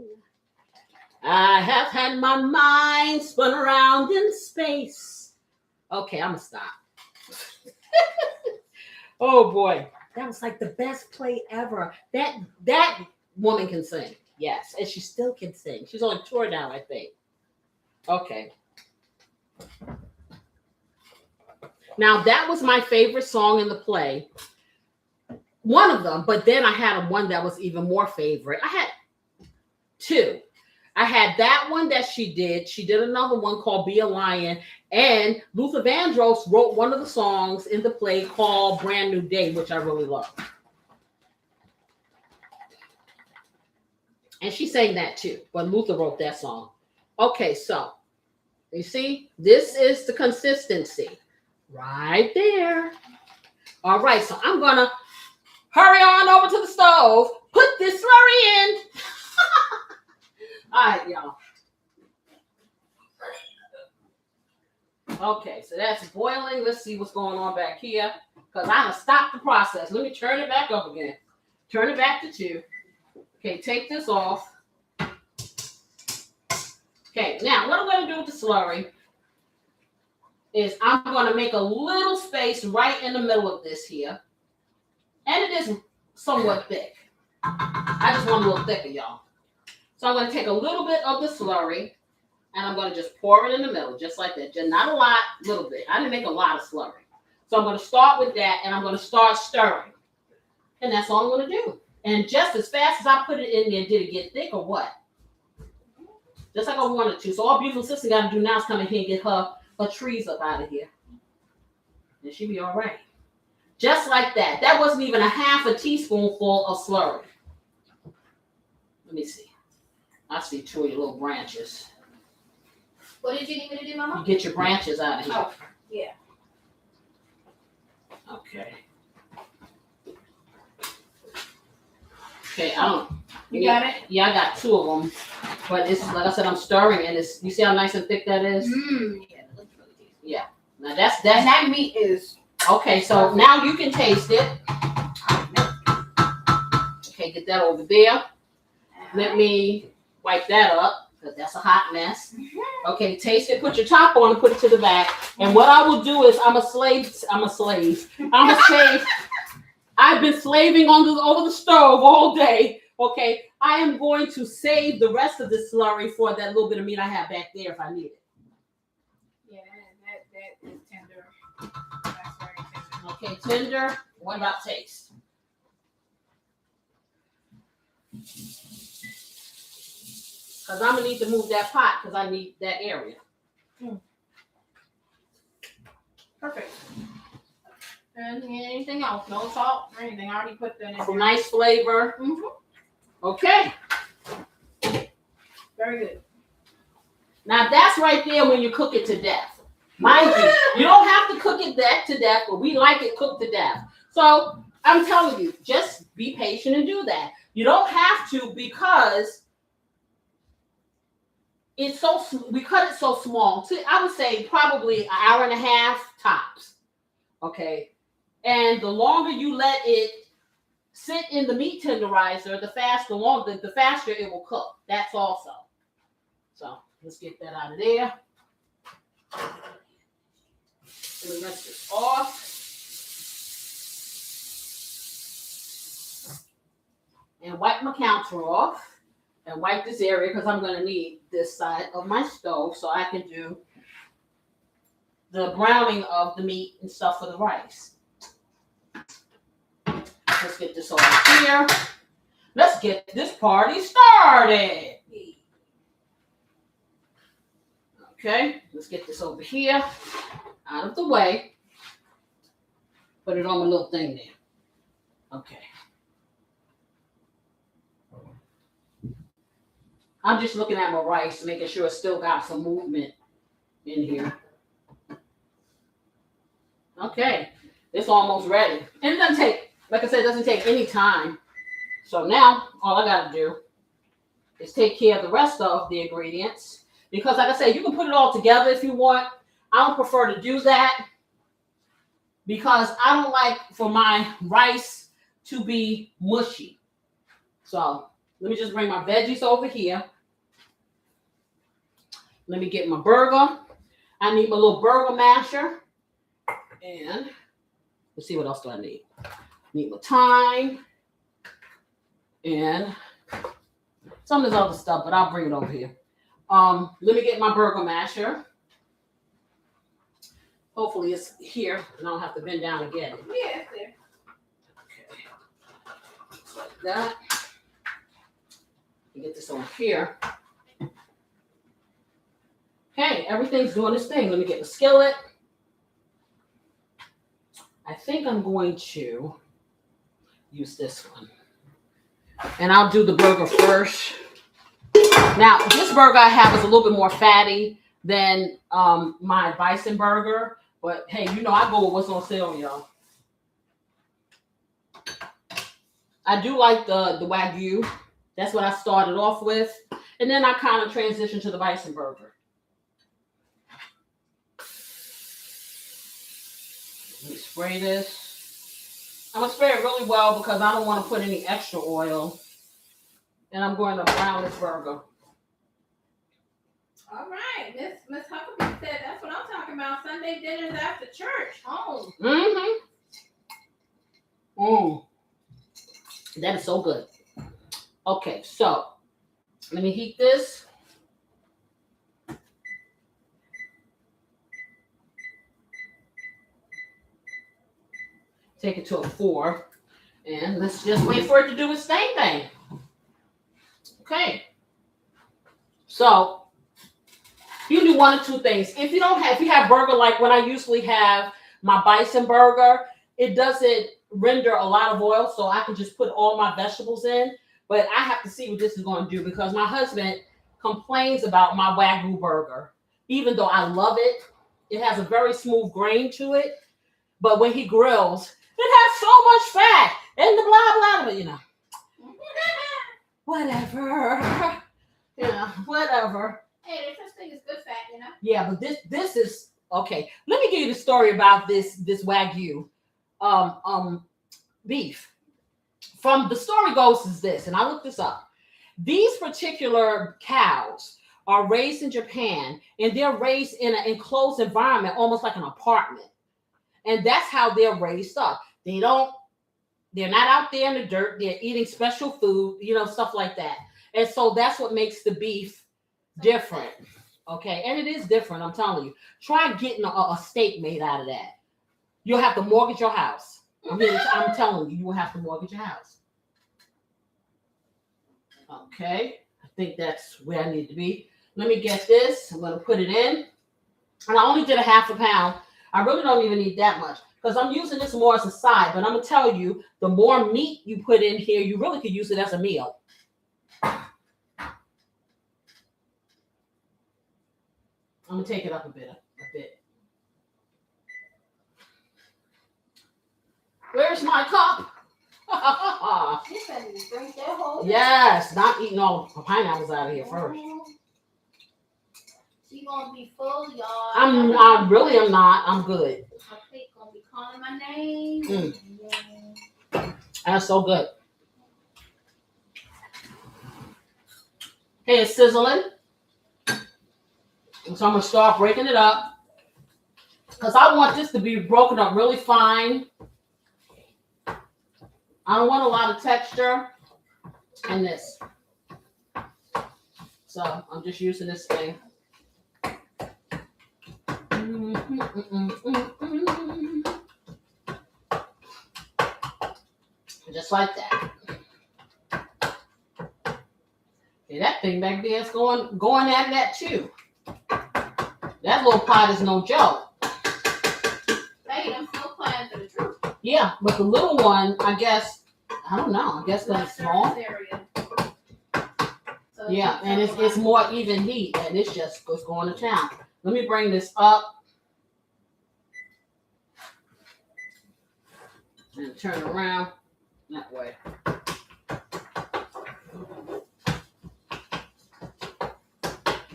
I have had my mind spun around in space. Okay, I'm gonna stop. Oh boy, that was like the best play ever. That woman can sing, yes, and she still can sing. She's on tour now, I think. Okay. Now that was my favorite song in the play. One of them, but then I had one that was even more favorite. I had 2. I had that one that she did. She did another one called Be a Lion. And Luther Vandross wrote one of the songs in the play called Brand New Day, which I really love. And she sang that too, but Luther wrote that song. Okay, so you see, this is the consistency right there. All right, so I'm going to hurry on over to the stove, put this slurry in. All right, y'all. Okay, so that's boiling. Let's see what's going on back here. Because I'm going to stop the process. Let me turn it back up again. Turn it back to 2. Okay, take this off. Okay, now what I'm going to do with the slurry is I'm going to make a little space right in the middle of this here. And it is somewhat thick. I just want a little thicker, y'all. So I'm going to take a little bit of the slurry, and I'm going to just pour it in the middle, just like that. Just not a lot, a little bit. I didn't make a lot of slurry. So I'm going to start with that, and I'm going to start stirring. And that's all I'm going to do. And just as fast as I put it in there, did it get thick or what? Just like I wanted to. So all beautiful sister got to do now is come in here and get her trees up out of here. And she'll be all right. Just like that. That wasn't even a half a teaspoonful of slurry. Let me see. I see 2 of your little branches. What did you need me to do, Mama? You get your branches out of here. Oh, yeah. Okay. Okay, I don't. You got it? Yeah, I got 2 of them. But it's like I said, I'm stirring, and it's. You see how nice and thick that is? Yeah, that looks really good. Yeah. Now that's. And that meat is. Okay, so now you can taste it. Okay, get that over there. Let me wipe that up because that's a hot mess. Okay, taste it. Put your top on and put it to the back. And what I will do is I'm a slave. I've been slaving over the stove all day. Okay, I am going to save the rest of the slurry for that little bit of meat I have back there if I need it. Yeah, that is tender. That's very tender. Okay, tender. What about taste? Because I'm going to need to move that pot because I need that area. Perfect. And anything else? No salt or anything. I already put that in. Some nice flavor. Okay. Very good. Now that's right there when you cook it to death. Mind you, you don't have to cook it to death, but we like it cooked to death. So I'm telling you, just be patient and do that. You don't have to because it's we cut it so small. I would say probably an hour and a half tops. Okay. And the longer you let it sit in the meat tenderizer, the faster it will cook. That's also. So let's get that out of there. Let me rinse this off. And wipe my counter off. And wipe this area because I'm going to need this side of my stove so I can do the browning of the meat and stuff for the rice. Let's get this over here. Let's get this party started. Okay, let's get this over here, out of the way. Put it on my little thing there. Okay. I'm just looking at my rice, making sure it's still got some movement in here. Okay, it's almost ready. And it doesn't take, like I said, it doesn't take any time. So now, all I gotta do is take care of the rest of the ingredients. Because like I said, you can put it all together if you want. I don't prefer to do that because I don't like for my rice to be mushy. So let me just bring my veggies over here. Let me get my burger. I need my little burger masher. And let's see, what else do I need? Need my thyme. And some of this other stuff, but I'll bring it over here. Let me get my burger masher. Hopefully it's here and I don't have to bend down and get it. Yeah, it's there. Okay. Just like that. Get this on here. Okay, everything's doing its thing. Let me get the skillet. I think I'm going to use this one. And I'll do the burger first. Now, this burger I have is a little bit more fatty than my bison burger. But hey, you know I go with what's on sale, y'all. I do like the Wagyu. That's what I started off with. And then I kind of transitioned to the bison burger. Let me spray this. I'm going to spray it really well because I don't want to put any extra oil. And I'm going to brown this burger. All right. Miss Huckabee said that's what I'm talking about. Sunday dinners after church. Home. That is so good. Okay, so let me heat this. Take it to a 4. And let's just wait for it to do its thing. Okay. So you can do one or two things. If you have burger like when I usually have my bison burger, it doesn't render a lot of oil, so I can just put all my vegetables in. But I have to see what this is going to do because my husband complains about my Wagyu burger. Even though I love it, it has a very smooth grain to it. But when he grills, it has so much fat and the blah, blah, blah, you know. Whatever. Yeah, whatever. Hey, there's such thing as good fat, you know? Yeah, but this is, okay. Let me give you the story about this Wagyu beef. From the story goes is this, and I looked this up. These particular cows are raised in Japan, and they're raised in an enclosed environment, almost like an apartment. And that's how they're raised up. They're not out there in the dirt. They're eating special food, stuff like that. And so that's what makes the beef different. Okay, and it is different, I'm telling you. Try getting a steak made out of that. You'll have to mortgage your house. I'm telling you, you will have to mortgage your house. Okay, I think that's where I need to be. Let me get this. I'm going to put it in. And I only did a half a pound. I really don't even need that much because I'm using this more as a side, but I'm gonna tell you, the more meat you put in here, you really could use it as a meal. I'm gonna take it up a bit. Where's my cup? You said you drink that whole. Yes, not eating all the pineapples out of here first. She gonna be full, y'all. I really am not. I'm good. My plate gonna be calling my name. That's so good. Hey, it's sizzling. And so I'm gonna start breaking it up because I want this to be broken up really fine. I don't want a lot of texture in this. So I'm just using this thing. Just like that. Okay, that thing back there is going at that too. That little pot is no joke. Hey, I'm still playing for the truth. Yeah, but the little one, I guess, I don't know. I guess because it's small. So Yeah, and it's more even heat, and it's just goes going to town. Let me bring this up and turn around that way.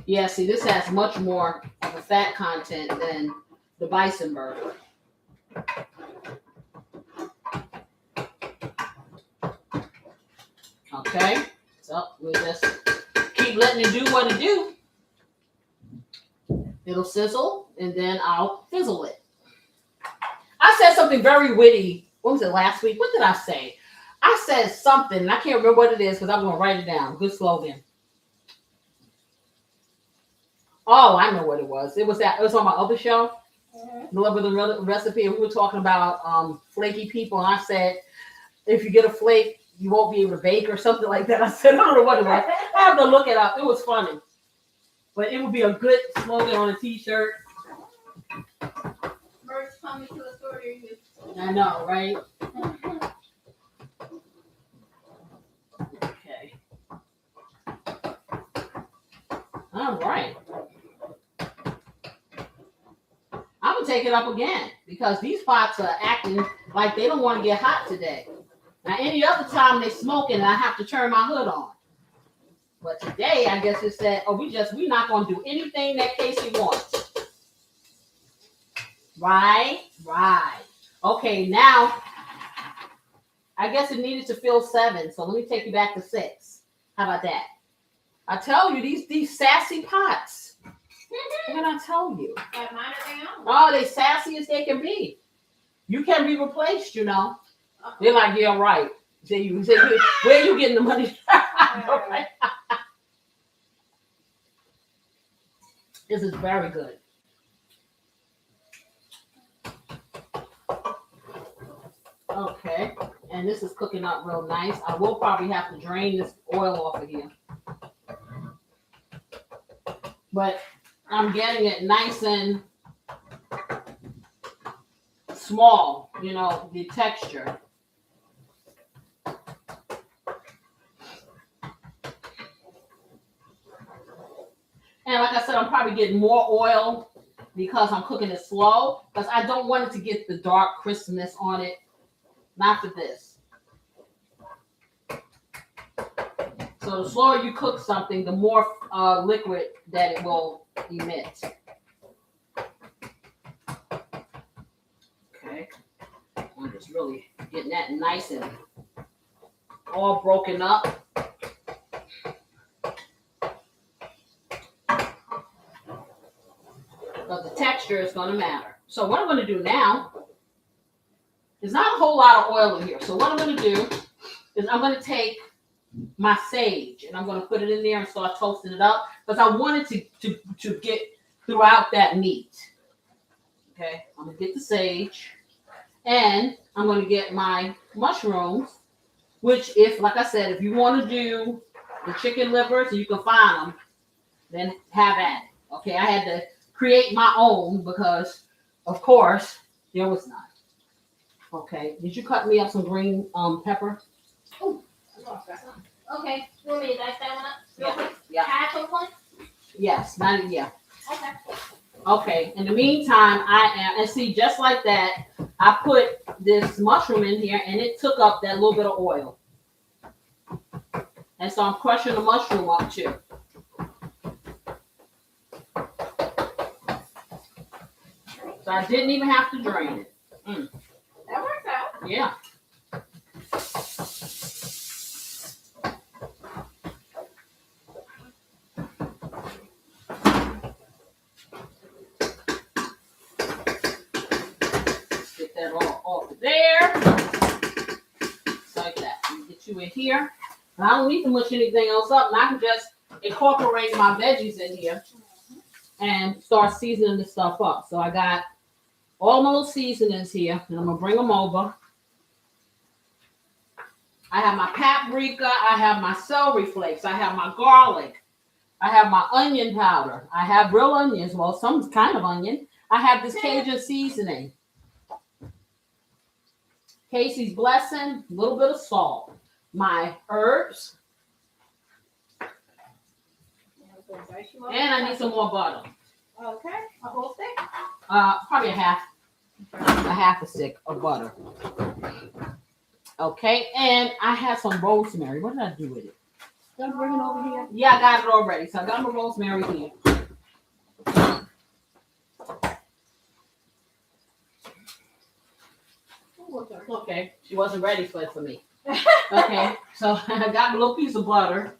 Yeah, see, this has much more of a fat content than the bison burger. Okay, so we'll just keep letting it do what it do. It'll sizzle, and then I'll fizzle it. I said something very witty. What was it last week? What did I say? I said something, and I can't remember what it is because I'm going to write it down. Good slogan. Oh, I know what it was. It was on my other show, Deliver the Recipe, and we were talking about flaky people, and I said, if you get a flake, you won't be able to bake or something like that. I said, I don't know what it was. I have to look it up. It was funny. But it would be a good slogan on a t-shirt. Birds coming to a store near you. I know, right? Okay. All right. I'm going to take it up again because these pots are acting like they don't want to get hot today. Now, any other time they smoking and I have to turn my hood on. But today, I guess it said, oh, we're not going to do anything that Casey wants. Right. Okay, now, I guess it needed to fill 7, so let me take you back to 6. How about that? I tell you, these sassy pots. What did I tell you? Got mine down. Oh, they sassy as they can be. You can be replaced, you know. They're like, yeah, right. Say where are you getting the money? Okay. This is very good. Okay, and this is cooking up real nice. I will probably have to drain this oil off of here. But I'm getting it nice and small, you know, the texture. And like I said, I'm probably getting more oil because I'm cooking it slow. Because I don't want it to get the dark crispness on it. Not for this. So the slower you cook something, the more liquid that it will emit. Okay. I'm just really getting that nice and all broken up. But the texture is going to matter. So what I'm going to do now is not a whole lot of oil in here. So what I'm going to do is I'm going to take my sage and I'm going to put it in there and start toasting it up because I want it to get throughout that meat. Okay, I'm going to get the sage and I'm going to get my mushrooms, which like I said, if you want to do the chicken livers, you can find them, then have at it. Okay, I had to create my own because, of course, there was none. Okay. Did you cut me up some green pepper? Oh, I lost that one. Okay, you want me to dice that one up? Real quick? Yeah. Half of one? Yes. Not yeah. Okay. Okay. In the meantime, I am and see just like that. I put this mushroom in here, and it took up that little bit of oil. And so I'm crushing the mushroom up too. So I didn't even have to drain it. That works out. Yeah. Get that all off of there. Just like that. Get you in here. I don't need to mush anything else up, and I can just incorporate my veggies in here and start seasoning this stuff up. So I got all my little seasonings here, and I'm gonna bring them over. I have my paprika, I have my celery flakes, I have my garlic, I have my onion powder, I have real onions, well, some kind of onion. I have this Cajun seasoning, Casey's blessing, a little bit of salt, my herbs, and I need some more butter. Okay, a whole stick? Probably a half a stick of butter. Okay, and I have some rosemary. What did I do with it? Did I bring it over here? Yeah, I got it already. So I got my rosemary here. Okay, she wasn't ready for it for me. Okay, so I got a little piece of butter.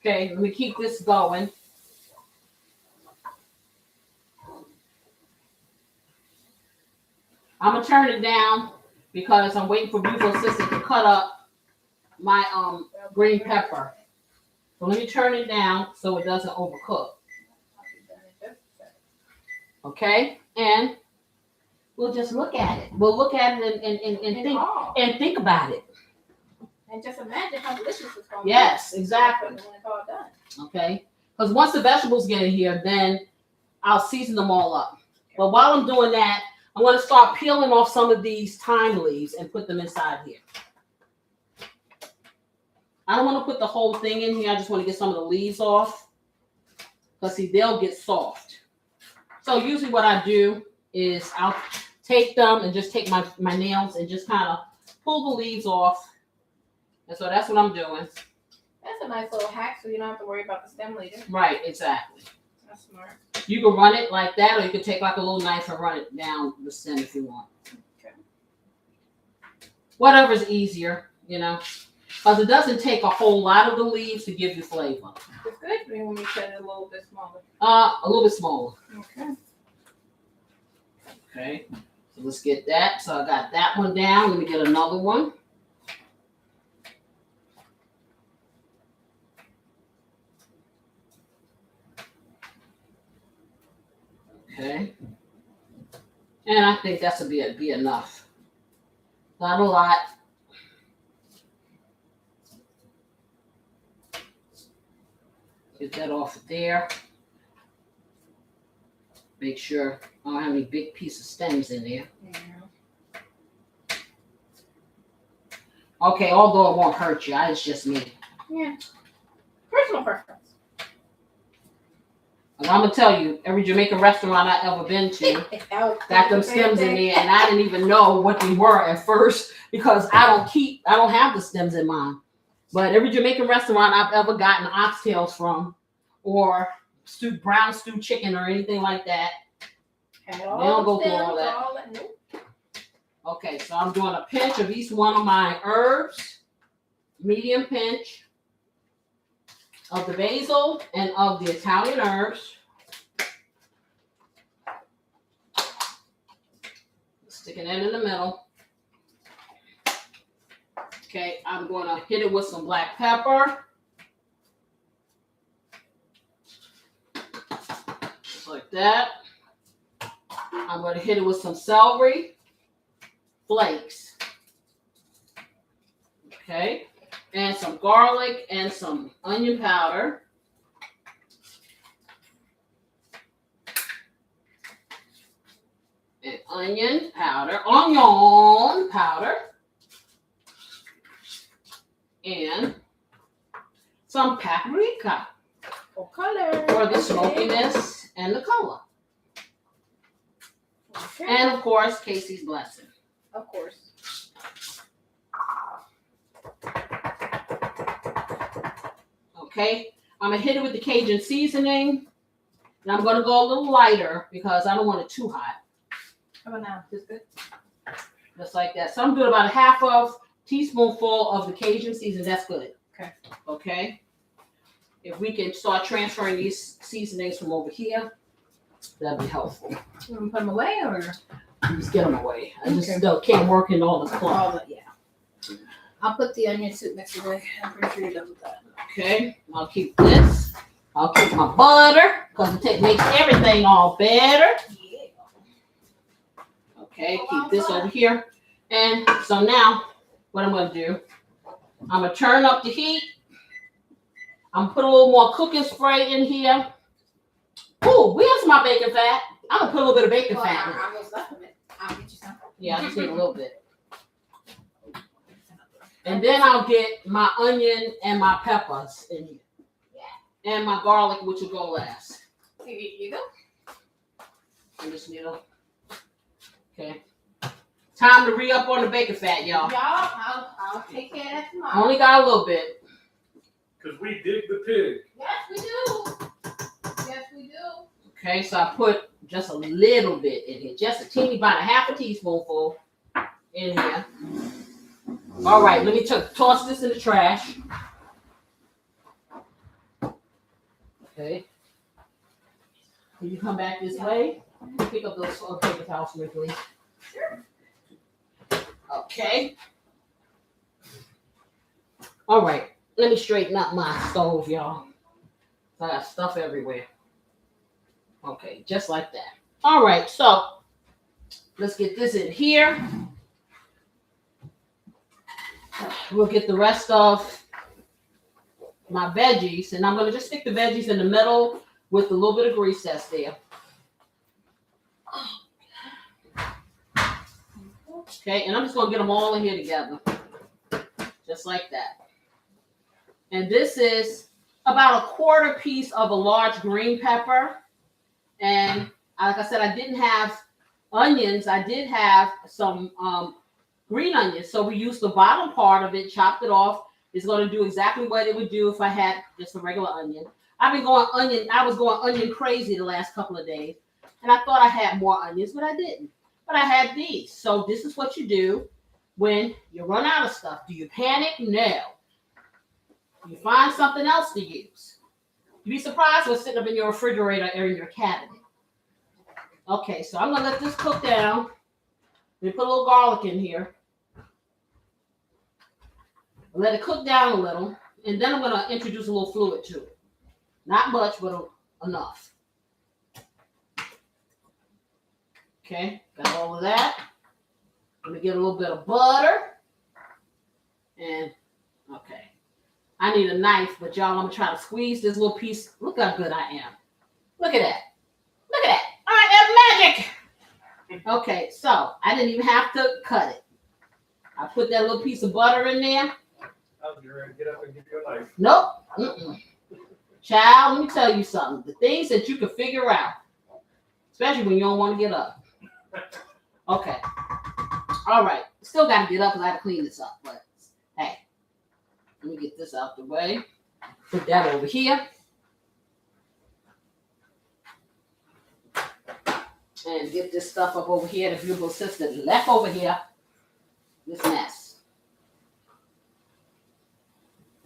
Okay, let me keep this going. I'm gonna turn it down because I'm waiting for beautiful sister to cut up my green pepper. So let me turn it down so it doesn't overcook. Okay, and we'll just look at it. We'll look at it and think about it. And just imagine how delicious it's going to be. Yes, exactly. When it's all done. Okay, because once the vegetables get in here, then I'll season them all up. But while I'm doing that, I'm going to start peeling off some of these thyme leaves and put them inside here. I don't want to put the whole thing in here. I just want to get some of the leaves off. Because see, they'll get soft. So usually what I do is I'll take them and just take my nails and just kind of pull the leaves off. And so that's what I'm doing. That's a nice little hack so you don't have to worry about the stem later. Right, exactly. That's smart. You can run it like that, or you can take like a little knife and run it down the stem if you want. Okay. Whatever's easier, you know. Because it doesn't take a whole lot of the leaves to give you flavor. It's good when we cut it a little bit smaller. A little bit smaller. Okay. Okay. So let's get that. So I got that one down. Let me get another one. Okay. And I think that's be enough. Not a lot. Get that off of there. Make sure I don't have any big piece of stems in there. Yeah. Okay, although it won't hurt you, it's just me. Yeah. Personal preference. And I'm gonna tell you, every Jamaican restaurant I've ever been to got them stems in there, and I didn't even know what they were at first because I don't have the stems in mine. But every Jamaican restaurant I've ever gotten oxtails from, or brown stew chicken or anything like that, they don't go through all that. Okay, so I'm doing a pinch of each one of my herbs, medium pinch of the basil and of the Italian herbs. Sticking it in the middle. Okay, I'm going to hit it with some black pepper. Just like that. I'm going to hit it with some celery flakes. Okay, and some garlic and some onion powder. And onion powder, and some paprika For color. for the smokiness and the color. Okay. And of course, Casey's blessing. Of course. Okay, I'm gonna hit it with the Cajun seasoning, and I'm gonna go a little lighter because I don't want it too hot. How about now? Just good. Just like that. So I'm doing about a half of teaspoonful of the Cajun seasoning. That's good. Okay. Okay. If we can start transferring these seasonings from over here, that'd be helpful. You want to put them away or? Just get them away. I just Okay. can't work in all this cloth. All the, yeah. I'll put the onion soup mix away. I'm pretty sure you're done with that. Okay. I'll keep this. I'll keep my butter because it makes everything all better. Yeah. Okay. Keep this over here. And so now, what I'm going to do, I'm going to turn up the heat. I'm going to put a little more cooking spray in here. Ooh, where's my bacon fat? I'm going to put a little bit of bacon Well, fat in. I almost left of it. I'll get you some. Yeah, I just need a little bit. And then I'll get my onion and my peppers in here. Yeah. And my garlic, which will go last. Here you go. I just need a... Okay. Time to re-up on the bacon fat, y'all. I'll take care of that tomorrow. Only got a little bit. Because we dig the pig. Yes, we do. Yes, we do. Okay, so I put just a little bit in here. Just a teeny, about a half a teaspoonful in here. All right, let me toss this in the trash. Okay. Can you come back this way? Pick up those paper towels for me, please. Sure. Okay. All right, let me straighten up my stove, y'all. I got stuff everywhere. Okay, just like that. All right, so let's get this in here. We'll get the rest of my veggies, and I'm going to just stick the veggies in the middle with a little bit of grease that's there. Okay, and I'm just going to get them all in here together. Just like that. And this is about a quarter piece of a large green pepper. And like I said, I didn't have onions. I did have some green onions. So we used the bottom part of it, chopped it off. It's going to do exactly what it would do if I had just a regular onion. I was going onion crazy the last couple of days. And I thought I had more onions, but I didn't. But I had these. So this is what you do when you run out of stuff. Do you panic? No. You find something else to use. You'd be surprised what's sitting up in your refrigerator or in your cabinet. Okay, so I'm going to let this cook down. Let me put a little garlic in here. Let it cook down a little. And then I'm going to introduce a little fluid to it. Not much, but enough. Okay, got all of that. Let me get a little bit of butter. And, okay. I need a knife, but y'all, I'm going to try to squeeze this little piece. Look how good I am. Look at that. Look at that. I am magic. Okay, so I didn't even have to cut it. I put that little piece of butter in there. I'll be ready to get up and give you a knife. Nope. Mm-mm. Child, let me tell you something. The things that you can figure out, especially when you don't want to get up. Okay. All right. Still got to get up because I got to clean this up. But hey, let me get this out the way. Put that over here. And get this stuff up over here. The beautiful sister left over here. This mess.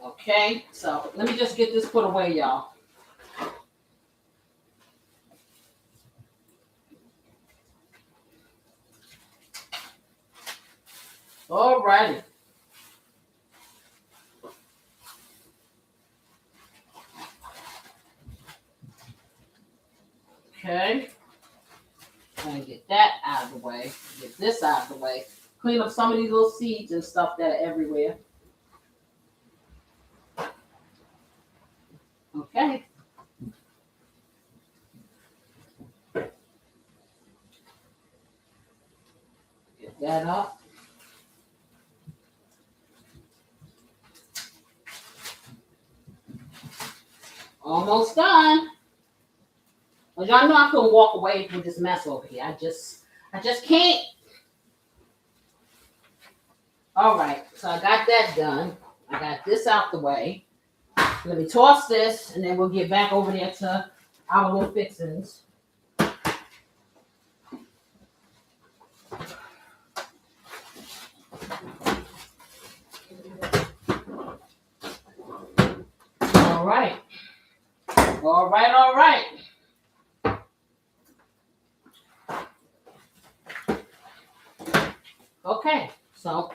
Okay. So let me just get this put away, y'all. All righty. Okay. And get that out of the way. Get this out of the way. Clean up some of these little seeds and stuff that are everywhere. Okay. that up. Almost done. Well, y'all know I couldn't walk away with this mess over here. I just can't. All right, so I got that done. I got this out the way. Let me toss this, and then we'll get back over there to our little fixings. All right. All right, all right. Okay, so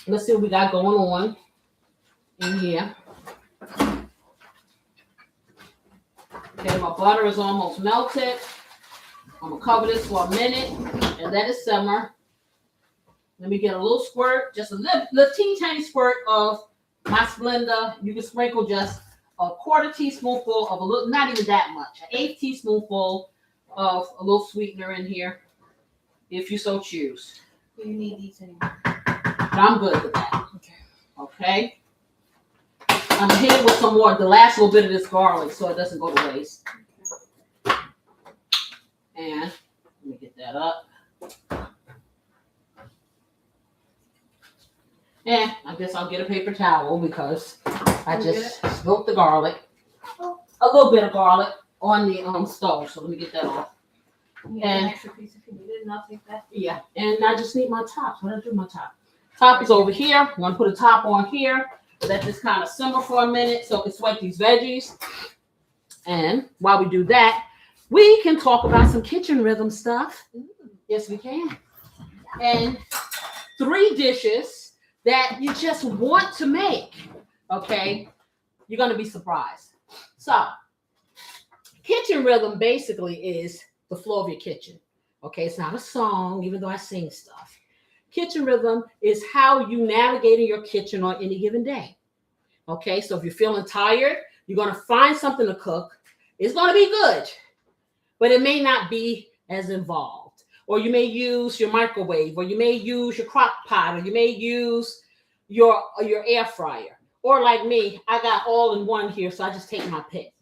let's see what we got going on in here. Okay, my butter is almost melted. I'm gonna cover this for a minute and let it simmer. Let me get a little squirt, just a little teeny tiny squirt of my Splenda. You can sprinkle just a quarter teaspoonful of a little, not even that much, an 1/8 teaspoonful of a little sweetener in here, if you so choose. You need these anymore. But I'm good with that. Okay. I'm gonna hit it with some more, the last little bit of this garlic so it doesn't go to waste. And let me get that up. And I guess I'll get a paper towel because I just spilled the garlic. A little bit of garlic on the stove. So let me get that off. You get an extra piece if you need it, and I'll take that. Yeah, and I just need my top. What did I do with my top? Top is over here. I'm gonna put a top on here. Let this kind of simmer for a minute so it can sweat these veggies. And while we do that, we can talk about some kitchen rhythm stuff. Yes, we can. And 3 dishes that you just want to make. Okay, you're gonna be surprised. So, kitchen rhythm basically is the flow of your kitchen. Okay, it's not a song, even though I sing stuff. Kitchen rhythm is how you navigate in your kitchen on any given day. Okay, so if you're feeling tired, you're going to find something to cook. It's going to be good, but it may not be as involved. Or you may use your microwave, or you may use your crock pot, or you may use your air fryer. Or like me, I got all in one here, so I just take my pick.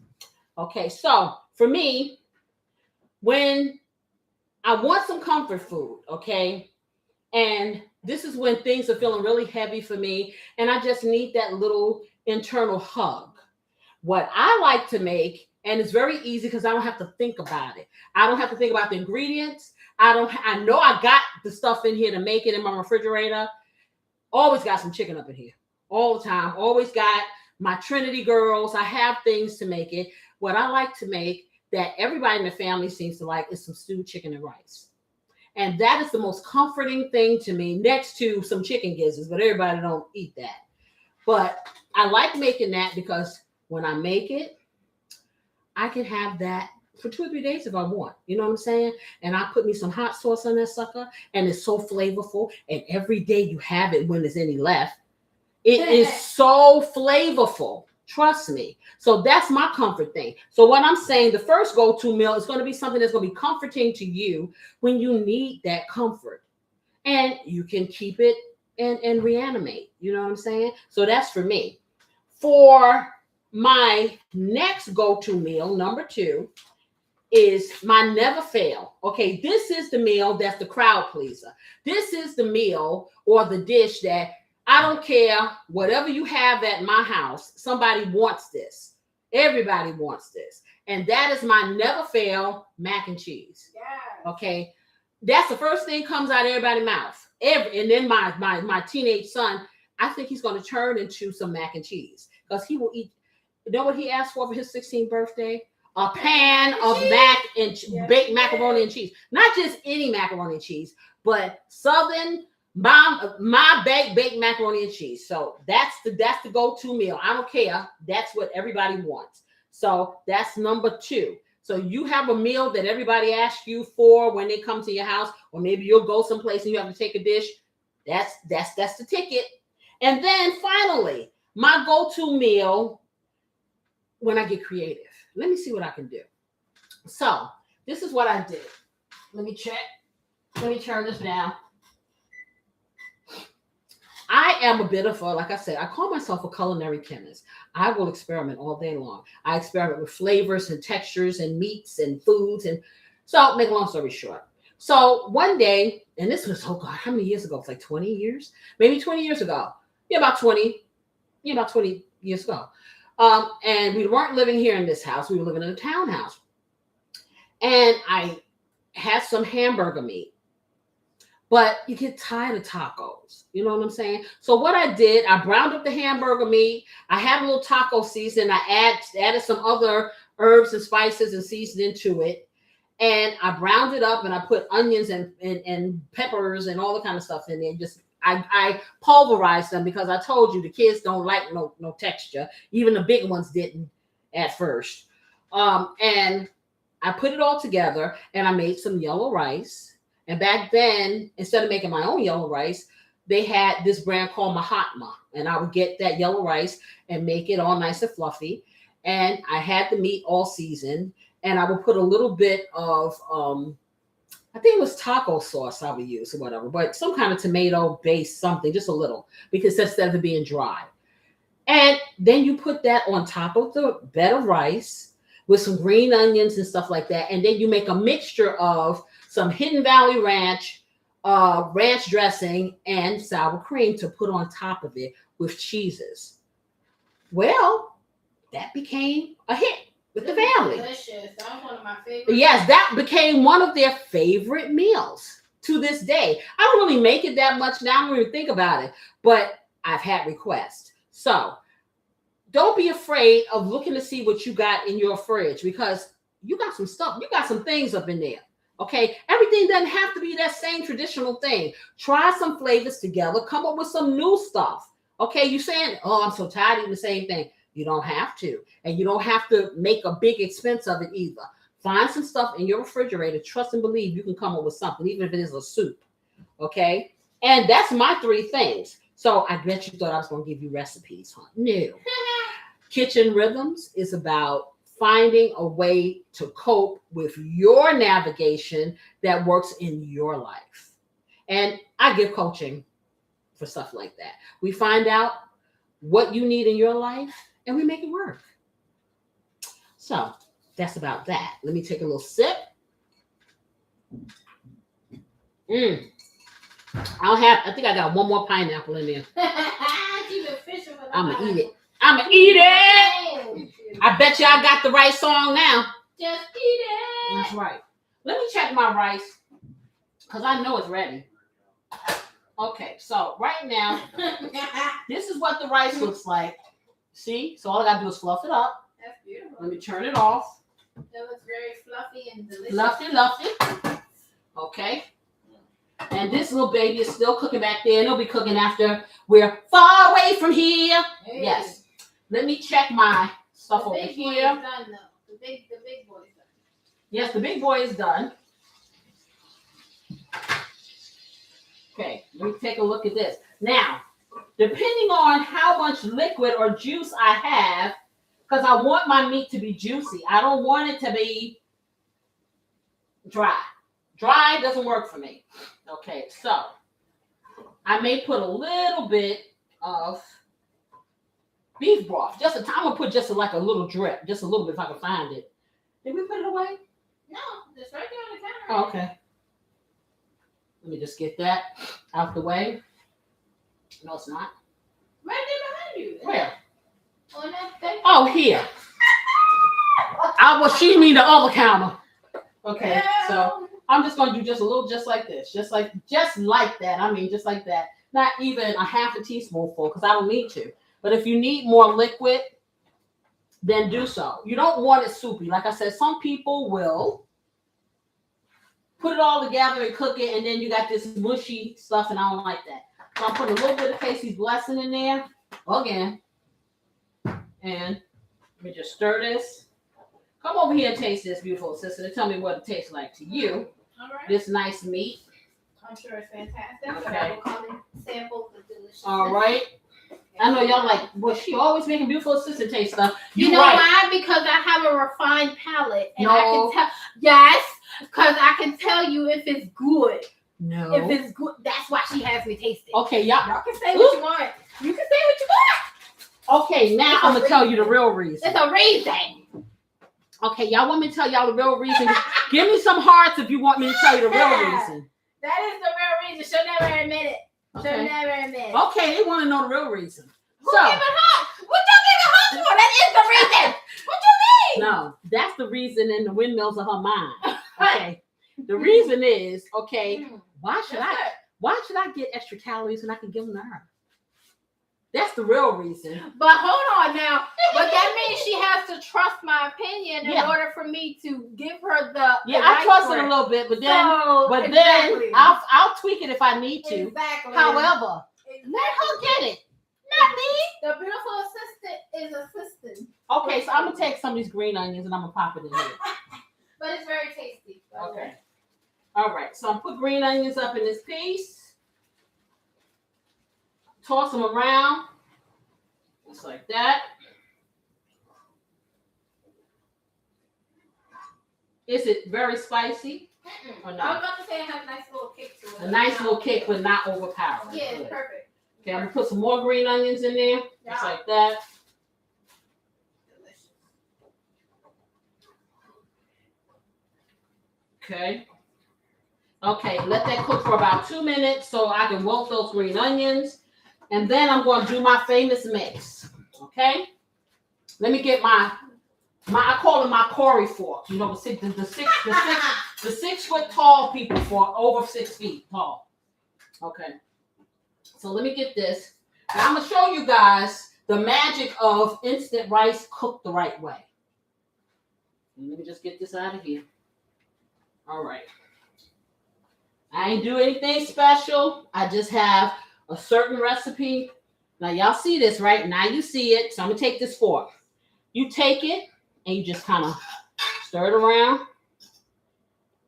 Okay, so for me, when I want some comfort food, okay, and this is when things are feeling really heavy for me, and I just need that little internal hug. What I like to make, and it's very easy because I don't have to think about it. I don't have to think about the ingredients. I know I got the stuff in here to make it in my refrigerator. Always got some chicken up in here. All the time. Always got my Trinity girls. I have things to make it. What I like to make that everybody in the family seems to like is some stewed chicken and rice. And that is the most comforting thing to me, next to some chicken gizzards, but everybody don't eat that. But I like making that because when I make it, I can have that for 2 or 3 days if I want. You know what I'm saying? And I put me some hot sauce on that sucker, and it's so flavorful. And every day you have it when there's any left. It is so flavorful. Trust me. So that's my comfort thing. So what I'm saying, the first go-to meal is going to be something that's going to be comforting to you when you need that comfort. And you can keep it and reanimate. You know what I'm saying? So that's for me. For my next go-to meal, number 2, is my never fail. Okay, this is the meal that's the crowd pleaser. This is the meal or the dish that I don't care, whatever you have at my house, somebody wants this. Everybody wants this. And that is my never fail mac and cheese. Yeah. Okay. That's the first thing comes out of everybody's mouth. And then my teenage son, I think he's going to turn into some mac and cheese because he will eat. You know what he asked for his 16th birthday? A pan of baked macaroni and cheese. Not just any macaroni and cheese, but Southern my baked macaroni and cheese. So that's the go-to meal. I don't care. That's what everybody wants. So that's number 2. So you have a meal that everybody asks you for when they come to your house, or maybe you'll go someplace and you have to take a dish. That's the ticket. And then finally, my go-to meal when I get creative. Let me see what I can do. So this is what I did. Let me check. Let me turn this down. I am a bit of a, like I said, I call myself a culinary chemist. I will experiment all day long. I experiment with flavors and textures and meats and foods. And so, make a long story short. So one day, and this was, oh God, how many years ago? It's like 20 years, maybe 20 years ago. Yeah, about 20 years ago. And we weren't living here in this house. We were living in a townhouse. And I had some hamburger meat. But you get tired of tacos. You know what I'm saying? So what I did, I browned up the hamburger meat. I had a little taco season. I added some other herbs and spices and seasoned into it. And I browned it up and I put onions and peppers and all the kind of stuff in there. I pulverized them because I told you the kids don't like no texture. Even the big ones didn't at first. And I put it all together and I made some yellow rice. And back then, instead of making my own yellow rice, they had this brand called Mahatma. And I would get that yellow rice and make it all nice and fluffy. And I had the meat all seasoned. And I would put a little bit of, I think it was taco sauce I would use or whatever, but some kind of tomato-based something, just a little, because instead of it being dry. And then you put that on top of the bed of rice with some green onions and stuff like that. And then you make a mixture of some Hidden Valley Ranch, ranch dressing, and sour cream to put on top of it with cheeses. Well, that became a hit with the family. Delicious. That was one of my favorites. Yes, that became one of their favorite meals to this day. I don't really make it that much now. I don't even think about it, but I've had requests. So don't be afraid of looking to see what you got in your fridge because you got some stuff. You got some things up in there. Okay, everything doesn't have to be that same traditional thing. Try some flavors together. Come up with some new stuff. Okay, you're saying, oh, I'm so tired of eating the same thing. You don't have to. And you don't have to make a big expense of it either. Find some stuff in your refrigerator. Trust and believe you can come up with something, even if it is a soup. Okay, and that's my 3 things. So I bet you thought I was going to give you recipes, huh? No. Kitchen Rhythms is about finding a way to cope with your navigation that works in your life. And I give coaching for stuff like that. We find out what you need in your life and we make it work. So that's about that. Let me take a little sip. I think I got one more pineapple in there. I'm going to eat it. I'm going to eat it. I bet you I got the right song now. Just eat it. That's right. Let me check my rice because I know it's ready. Okay, so right now, this is what the rice looks like. See? So all I got to do is fluff it up. That's beautiful. Let me turn it off. That looks very fluffy and delicious. Fluffy. Okay. And this little baby is still cooking back there. And it'll be cooking after we're far away from here. Hey. Yes. Let me check my stuff over big boy here. is done, though. The big boy is done. Yes, the big boy is done. Okay, let me take a look at this. Now, depending on how much liquid or juice I have, because I want my meat to be juicy. I don't want it to be dry. Dry doesn't work for me. Okay, so I may put a little bit of beef broth. I'm gonna put just like a little drip, just a little bit if I can find it. Did we put it away? No, it's right there on the counter. Oh, okay. Let me just get that out the way. No, it's not. Right there behind you. Where? On that thing. Oh, here. She mean the other counter. Okay, so I'm just gonna do just a little, just like this, just like that. I mean, just like that. Not even a half a teaspoonful, because I don't need to. But if you need more liquid, then do so. You don't want it soupy. Like I said, some people will put it all together and cook it, and then you got this mushy stuff, and I don't like that. So I'm putting a little bit of Casey's Blessing in there again. And let me just stir this. Come over here and taste this, beautiful sister, and tell me what it tastes like to you. All right. This nice meat. I'm sure it's fantastic. Okay. So I will come and sample the delicious. All right. I know y'all like, well, she always making beautiful assistant taste stuff. You know right. why? Because I have a refined palate, and No. I can tell. Yes, because I can tell you if it's good. No. If it's good, that's why she has me taste it. Okay, y'all. Y'all can say what you want. You can say what you want. Okay, now It's a I'm gonna tell you the raisin. real reason. It's a raisin. Okay, y'all want me to tell y'all the real reason? Give me some hearts if you want me to tell you the real reason. That is the real reason. She'll never admit it. She'll Okay. never admit it. Okay, they want to know the real reason. Who So, giving heart? What you giving heart for? That is the reason. What you mean? no, that's the reason in the windmills of her mind. Okay, the reason is okay. Why should That's I? it. Why should I get extra calories when I can give them to her? That's the real reason. But hold on now. But that means she has to trust my opinion in Yeah. order for me to give her the Yeah, the I right trust for it a little bit, but then, So, then exactly. I'll tweak it if I need to. Exactly. However, Exactly. let her get it, not me. The beautiful assistant is assistant, Okay, so I'm gonna take some of these green onions and I'm gonna pop it in here. but it's very tasty. by the way. Okay. All right, so I'm put green onions up in this piece. Toss them around, just like that. Is it very spicy? Or I was not? about to say it has a nice little kick to it. A nice little kick, but not overpowering. Yeah, Good. it's perfect. Okay, I'm gonna put some more green onions in there, just Yeah. like that. Delicious. Okay. Okay, let that cook for about 2 minutes so I can wilt those green onions. And then I'm going to do my famous mix. Okay? Let me get my I call it my Corey fork. You know, the 6 foot tall people fork, over 6 feet tall. Okay. So let me get this. Now I'm going to show you guys the magic of instant rice cooked the right way. Let me just get this out of here. All right. I ain't do anything special. I just have a certain recipe. Now y'all see this, right? Now you see it. So I'm gonna take this fork. You take it and you just kind of stir it around.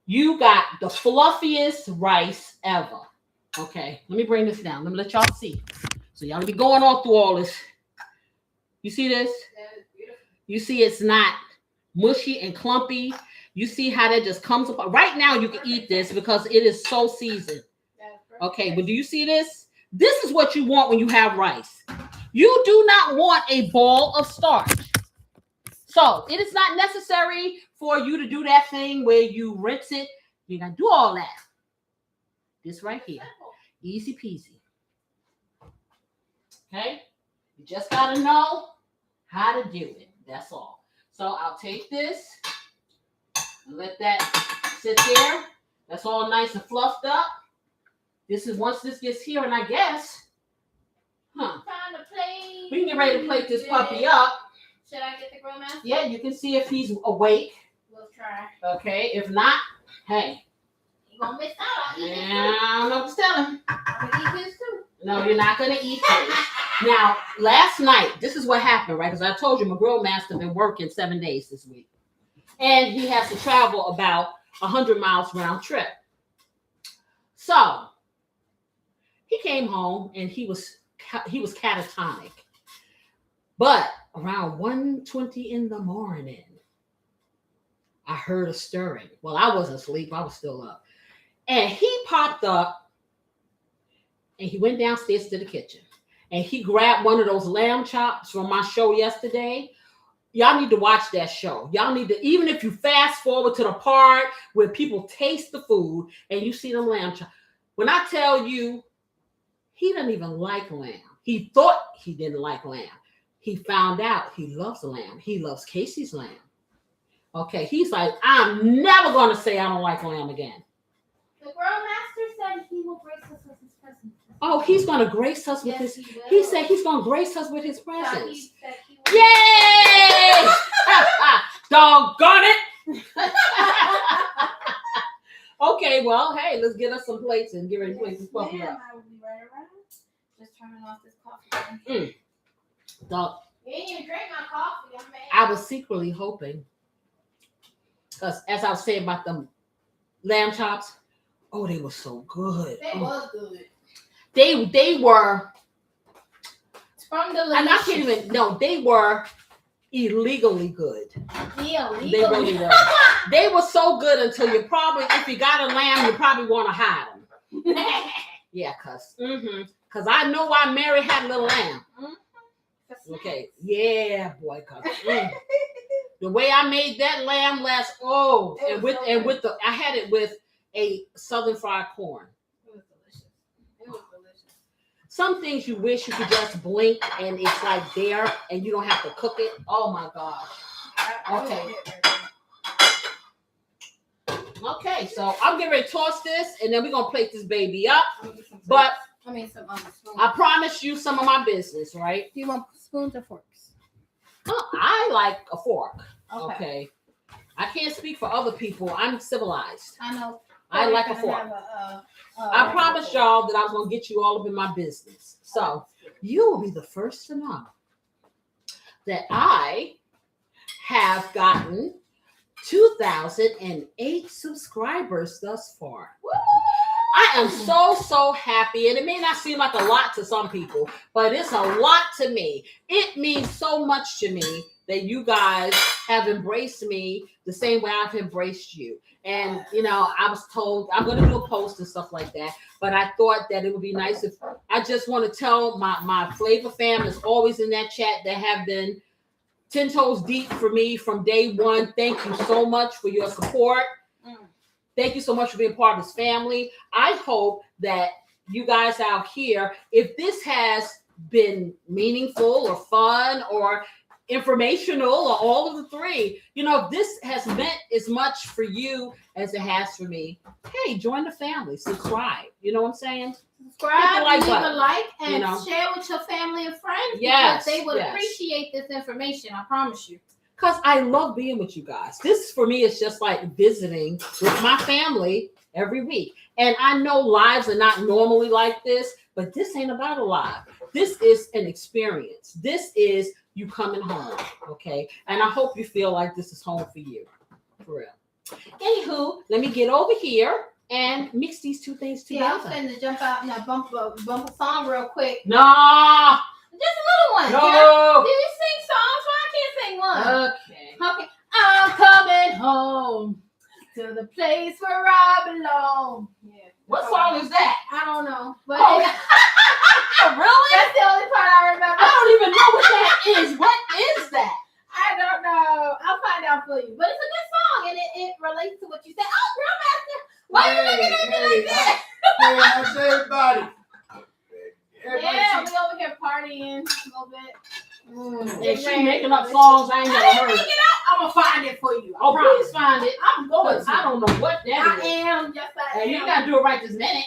You got the fluffiest rice ever. Okay, let me bring this down. Let me let y'all see. So y'all be going on through all this. You see this? That is beautiful. You see it's not mushy and clumpy. You see how that just comes apart. Right now you can eat this because it is so seasoned. That is perfect. Okay, but do you see this? This is what you want when you have rice. You do not want a ball of starch. So it is not necessary for you to do that thing where you rinse it. You gotta do all that. This right here. Easy peasy. Okay? You just gotta know how to do it. That's all. So I'll take this and let that sit there. That's all nice and fluffed up. This is once this gets here, and I guess, Time to play. we can get ready to plate this puppy up. Should I get the grill master? Yeah, you can see if he's awake. We'll try. Okay, if not, hey, You gonna miss out. I'll eat his I don't know what to tell him. too. I'm gonna eat his too. No, you're not gonna eat his. Now, last night, this is what happened, right? Because I told you my grill master been working 7 days this week, and he has to travel about 100 miles round trip. So he came home and he was catatonic. But around 1:20 in the morning, I heard a stirring. Well, I wasn't asleep. I was still up. And he popped up and he went downstairs to the kitchen. And he grabbed one of those lamb chops from my show yesterday. Y'all need to watch that show. Y'all need to, even if you fast forward to the part where people taste the food and you see them lamb chops. When I tell you, he doesn't even like lamb. He thought he didn't like lamb. He found out he loves lamb. He loves Casey's lamb. Okay, he's like, I'm never going to say I don't like lamb again. The grill master said he will grace us with his presence. Oh, he's going to grace us with Yes, his, he will. he said he's going to grace us with his So presence. he said he will. Yay! Doggone it! Okay, well, hey, let's get us some plates and get ready to plate this puppy Ma'am, up. I will be right around. Just turning off this coffee. Dog, You didn't even drink my coffee. I'm mad. I was secretly hoping, because as I was saying about them lamb chops, oh, they were so good. They Oh, was good. they were, It's from the and I can't even, no, they were illegally good. Yeah, They really were. They were so good until you probably, if you got a lamb, you probably want to hide them. Yeah, cuz. Cuz I know why Mary had a little lamb. Okay. Yeah, boy, cuz. The way I made that lamb last, with the I had it with a southern fried corn. It was delicious. It was delicious. Some things you wish you could just blink and it's like there and you don't have to cook it. Oh my gosh. Okay. Okay, so I'm getting ready to toss this and then we're gonna plate this baby up. But I promise you some of my business, right? Do you want spoons or forks? Oh, I like a fork. Okay. I can't speak for other people. I'm civilized. I know. I like a fork. I promised y'all that I was going to get you all up in my business. So you will be the first to know that I have gotten 2,008 subscribers thus far. Woo! I am so happy. And it may not seem like a lot to some people, but it's a lot to me. It means so much to me that you guys have embraced me the same way I've embraced you. And, you know, I was told I'm going to do a post and stuff like that. But I thought that it would be nice if I just want to tell my Flavor fam is always in that chat that have been 10 toes deep for me from day one. Thank you so much for your support. Thank you so much for being part of this family. I hope that you guys out here, if this has been meaningful or fun or informational or all of the three, you know, if this has meant as much for you as it has for me, hey, join the family, subscribe. You know what I'm saying? Subscribe, like leave button, a like, and you know? Share with your family and friends. Yes, Because they would yes. appreciate this information. I promise you. Because I love being with you guys. This for me is just like visiting with my family every week. And I know lives are not normally like this, but this ain't about a live. This is an experience. This is you coming home, okay? And I hope you feel like this is home for you, for real. Anywho, let me get over here and mix these two things Yeah, together. I'm finna jump out and bump a song real quick. No, Just a little one. no. Do you sing songs? Why I can't sing one? Okay. Okay. I'm coming home to the place where I belong. Yeah. What song is that? I don't know. But Oh, that's really? the only part I remember. I don't even know what that is. What is that? I don't know. I'll find out for you. But it's a good song and it relates to what you said. Oh, Grandmaster, why are you looking at me like that? Hey, how's everybody? Yeah, we over here partying a little bit. And she making up songs I ain't never heard. I'm gonna find it for you. Oh, please find it. I'm going to. I don't know what that is. I am. Yes, I am. And you gotta do it right this minute.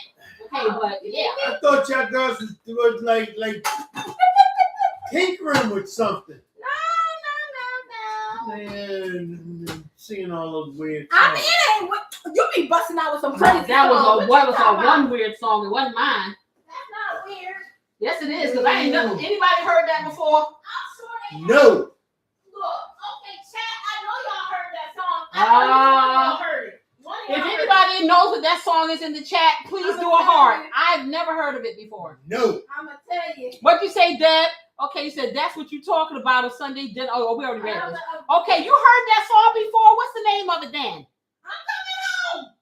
Okay, but yeah. I thought y'all girls was like tinkering with something. No. Man, singing all those weird I mean, songs. it ain't what you be busting out with some crazy. That was songs. a What you talking about? one weird song. It wasn't mine. That's not weird. Yes, it is, because I ain't never anybody heard that before. I'm sure they No. Look, okay, chat. I know y'all heard that song. I know y'all heard it. One of If y'all heard anybody knows what that song is in the chat, please I'ma do a tell heart. you. I've never heard of it before. No. it. I'ma tell you. What you say, Deb? Okay, you said that's what you talking about on Sunday dinner. Oh, we already read this. Okay, you heard that song before. What's the name of it then?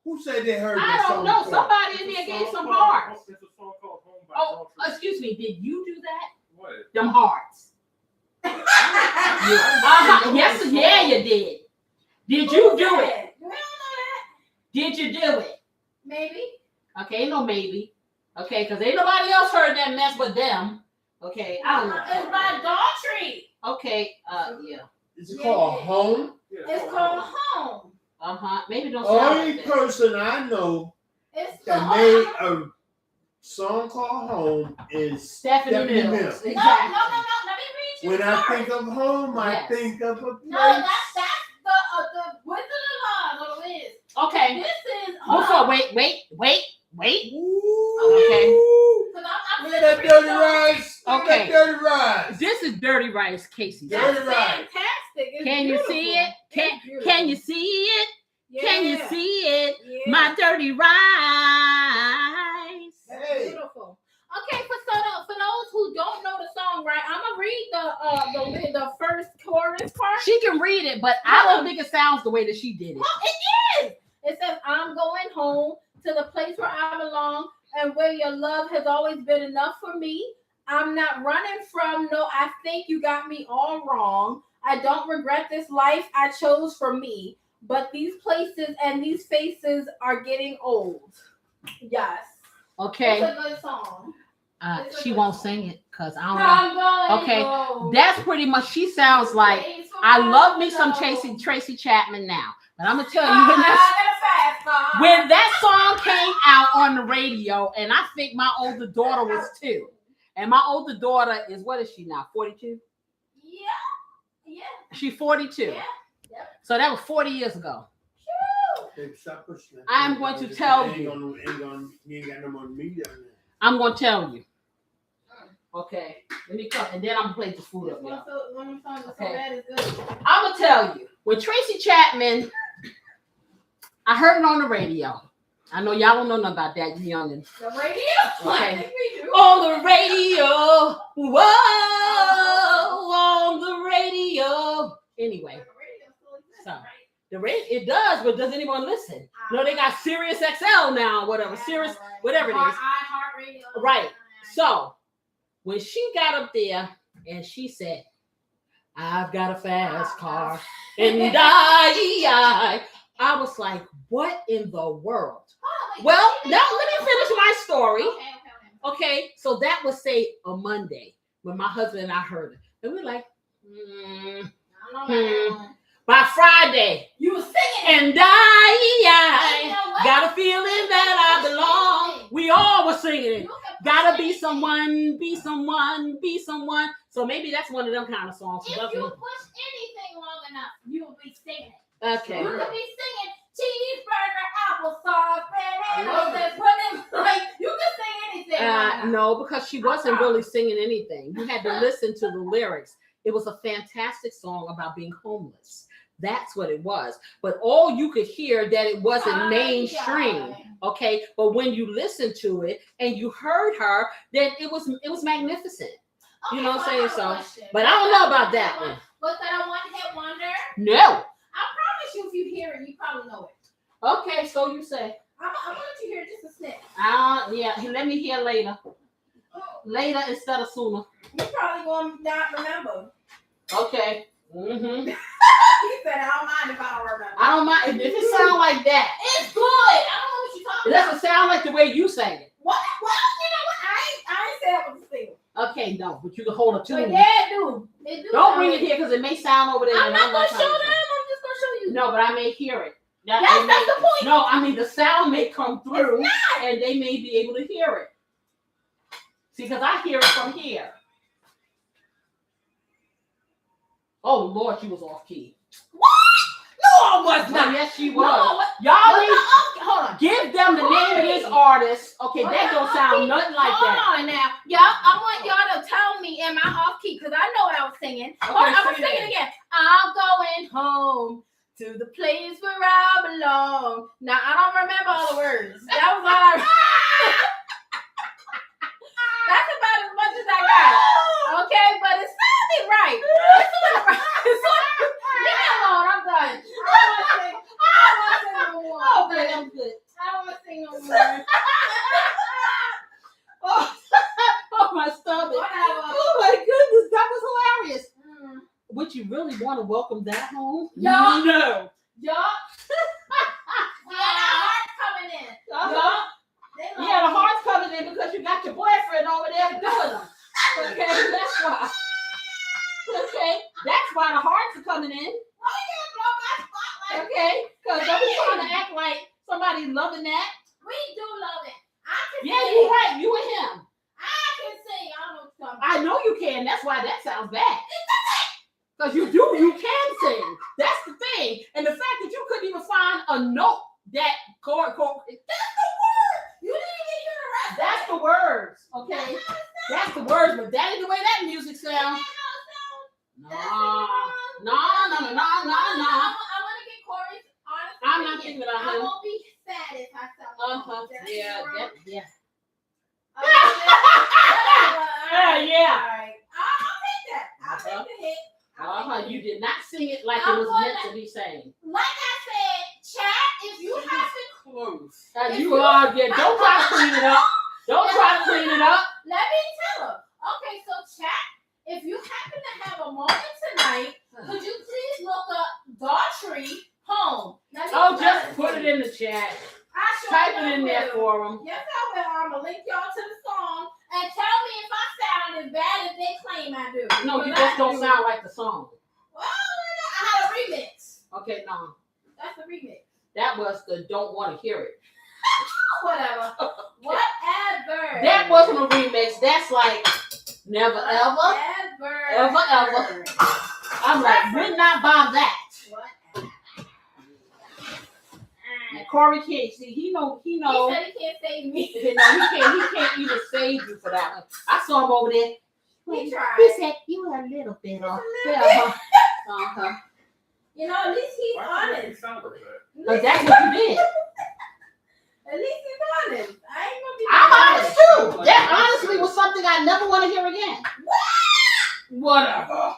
Who said they heard I that don't song know. before? Somebody in there gave some hearts. It's a song called Home by Oh, Daltrey. excuse me. Did you do that? What? Them hearts. Yes, yeah, you did. Did you do it? We don't know that. Did you do it? Maybe. Okay, ain't no maybe. Okay, because ain't nobody else heard that mess but them. Okay, I don't It's know. by Daltrey. Okay, yeah. Is it called Home? Yeah, It's called Home. Maybe don't sound Only like that. person I know It's the that made a song called Home is Stephanie Mills. No. Exactly. Let me read you When the I chorus. think of home, I Yes. think of a place. No, that's the Wizard of Oz. What it is. Okay. This is What's hold up? on. Wait. Ooh. Okay. 'Cause I'm Look at that dirty rice. Look at Okay. that dirty rice. This is Dirty Rice, Casey. Dirty That's rice. fantastic. It's Can you see beautiful. it? It's beautiful. Can you see it? Can you Yeah. see it? Yeah. My dirty rice. That's Hey. beautiful. Okay, for those who don't know the song, right? I'm gonna read the first chorus part. She can read it, but I don't think it sounds the way that she did it. Well, it is. It says, "I'm going home to the place where I belong and where your love has always been enough for me. I'm not running from no, I think you got me all wrong. I don't regret this life I chose for me. But these places and these faces are getting old. Yes. Okay. It's a good song. She won't sing it because I don't know. I'm going Okay, home. that's pretty much. She sounds like I love me some Tracy Chapman now, but I'm gonna tell you when that song came out on the radio, and I think my older daughter was 2, and my older daughter is, what is she now? 42. Yeah. She's 42. Yeah. Yep. So that was 40 years ago. Shoo. I'm going to tell you. You ain't got no more meat on there. I'm gonna tell you. Okay, let me come, and then I'm gonna play the food up here. Okay. I'm gonna tell you, when Tracy Chapman, I heard it on the radio. I know y'all don't know nothing about that, you youngins. The radio? Okay. I think we do. On the radio, whoa, on the radio. Anyway, so the radio, it does, but does anyone listen? No, they got Sirius XL now, whatever, Sirius, whatever it is. Right. So when she got up there and she said, "I've got a fast car," and I was like, "What in the world?" Well, now let me finish my story. Okay, so that was say a Monday when my husband and I heard it, and we're like, By Friday, you were singing, and I got a feeling that I belong. We all were singing it. Gotta be someone, be someone, be someone. So maybe that's one of them kind of songs. If you push anything long enough, you'll be singing it. Okay. You could be singing cheeseburger, applesauce, red like you can sing anything. No, because she wasn't really singing anything. You had to listen to the lyrics. It was a fantastic song about being homeless. That's what it was. But all you could hear that it wasn't mainstream. Okay. But when you listened to it and you heard her, then it was magnificent. Okay, you know what I'm saying? So, question. but I don't know about that one. Was that a one-hit wonder? No. I promise you, if you hear it, you probably know it. Okay, so you say. I'm gonna let you hear just a snip. Yeah, let me hear later. Later instead of sooner. You probably gonna not remember. Okay. Mm-hmm. He said, I don't mind if I don't remember. I don't mind if it sounds like that. It's good. I don't know what you're talking It doesn't sound like the way you sang it. What? Well, you know what? I ain't said it was a single. Okay, no, but you can hold a tune. But yeah, it do. Don't bring it here because it may sound over there. I'm not gonna show them. I'm just gonna show you. No, but I may hear it. That's the point. No, I mean the sound may come through, and they may be able to hear it. See, because I hear it from here. Oh Lord, she was off key. What? No, I was No, not. yes, she was. No, Y'all need hold on. give them the name of this artist. Okay, that don't sound nothing like that. Hold on now. Y'all, I want y'all to tell me, am I off key? Because I know what I was singing. Okay, I'm gonna sing sing it. it again. I'm going home to the place where I belong. Now, I don't remember all the words. That was all I That's about as much as I got. Okay, but it sounded right. It sounded right. Leave me alone. I'm done. I don't want to sing no more. Okay, I'm good. I don't want to sing no more. Oh my stomach. Oh my goodness, that was hilarious. Would you really want to welcome that home? Y'all. No. Y'all. We had our hearts coming in. Y'all. Yeah, the heart's coming in because you got your boyfriend over there doing them. Okay, that's why. Okay, that's why the hearts are coming in. Why you gonna blow my spotlight? Okay, because don't be trying to act like somebody's loving that. We do love it. I can Yeah, sing. you're right. You and him. I can sing. I don't know what you're talking about. I know you can. That's why that sounds bad. Because you can sing. That's the thing. And the fact that you couldn't even find a note that chord. That's the word. You didn't even hear the rest. That's the words. Okay. That's the words, but that ain't the way that music sounds. No. I want to get Corey's honest I'm not opinion. thinking about I him. won't be sad if I sound Yeah. Yeah. Yeah. All right. I'll take that. I'll take the hit. You did not sing it like it was meant to be sang. Like I said, chat, if you have to close. You are. Yeah, don't try to clean it up. Don't try to clean it up. Let me tell her. Okay, so chat, if you happen to have a moment tonight, could you please look up Daughtry Home? Oh, just put it in the chat. Type it in there for them. Yes, I will. I'm going to link y'all to the song and tell me if I sound as bad as they claim I do. No, you just don't sound like the song. Well, I had a remix. Okay, no. That's a remix. That was the don't want to hear it. Whatever. Whatever. That wasn't a remix. That's like never ever. Ever. I'm like, would not buy that. And Corey can't see. He know. He said he can't save me. He can't even save you for that one. I saw him over there. He tried. He said you were a little bit off. Uh-huh. You know, at least he's honest. But that's what you did. At least he's honest. I ain't gonna be. I'm honest too. That honestly was something I never want to hear again. Whatever.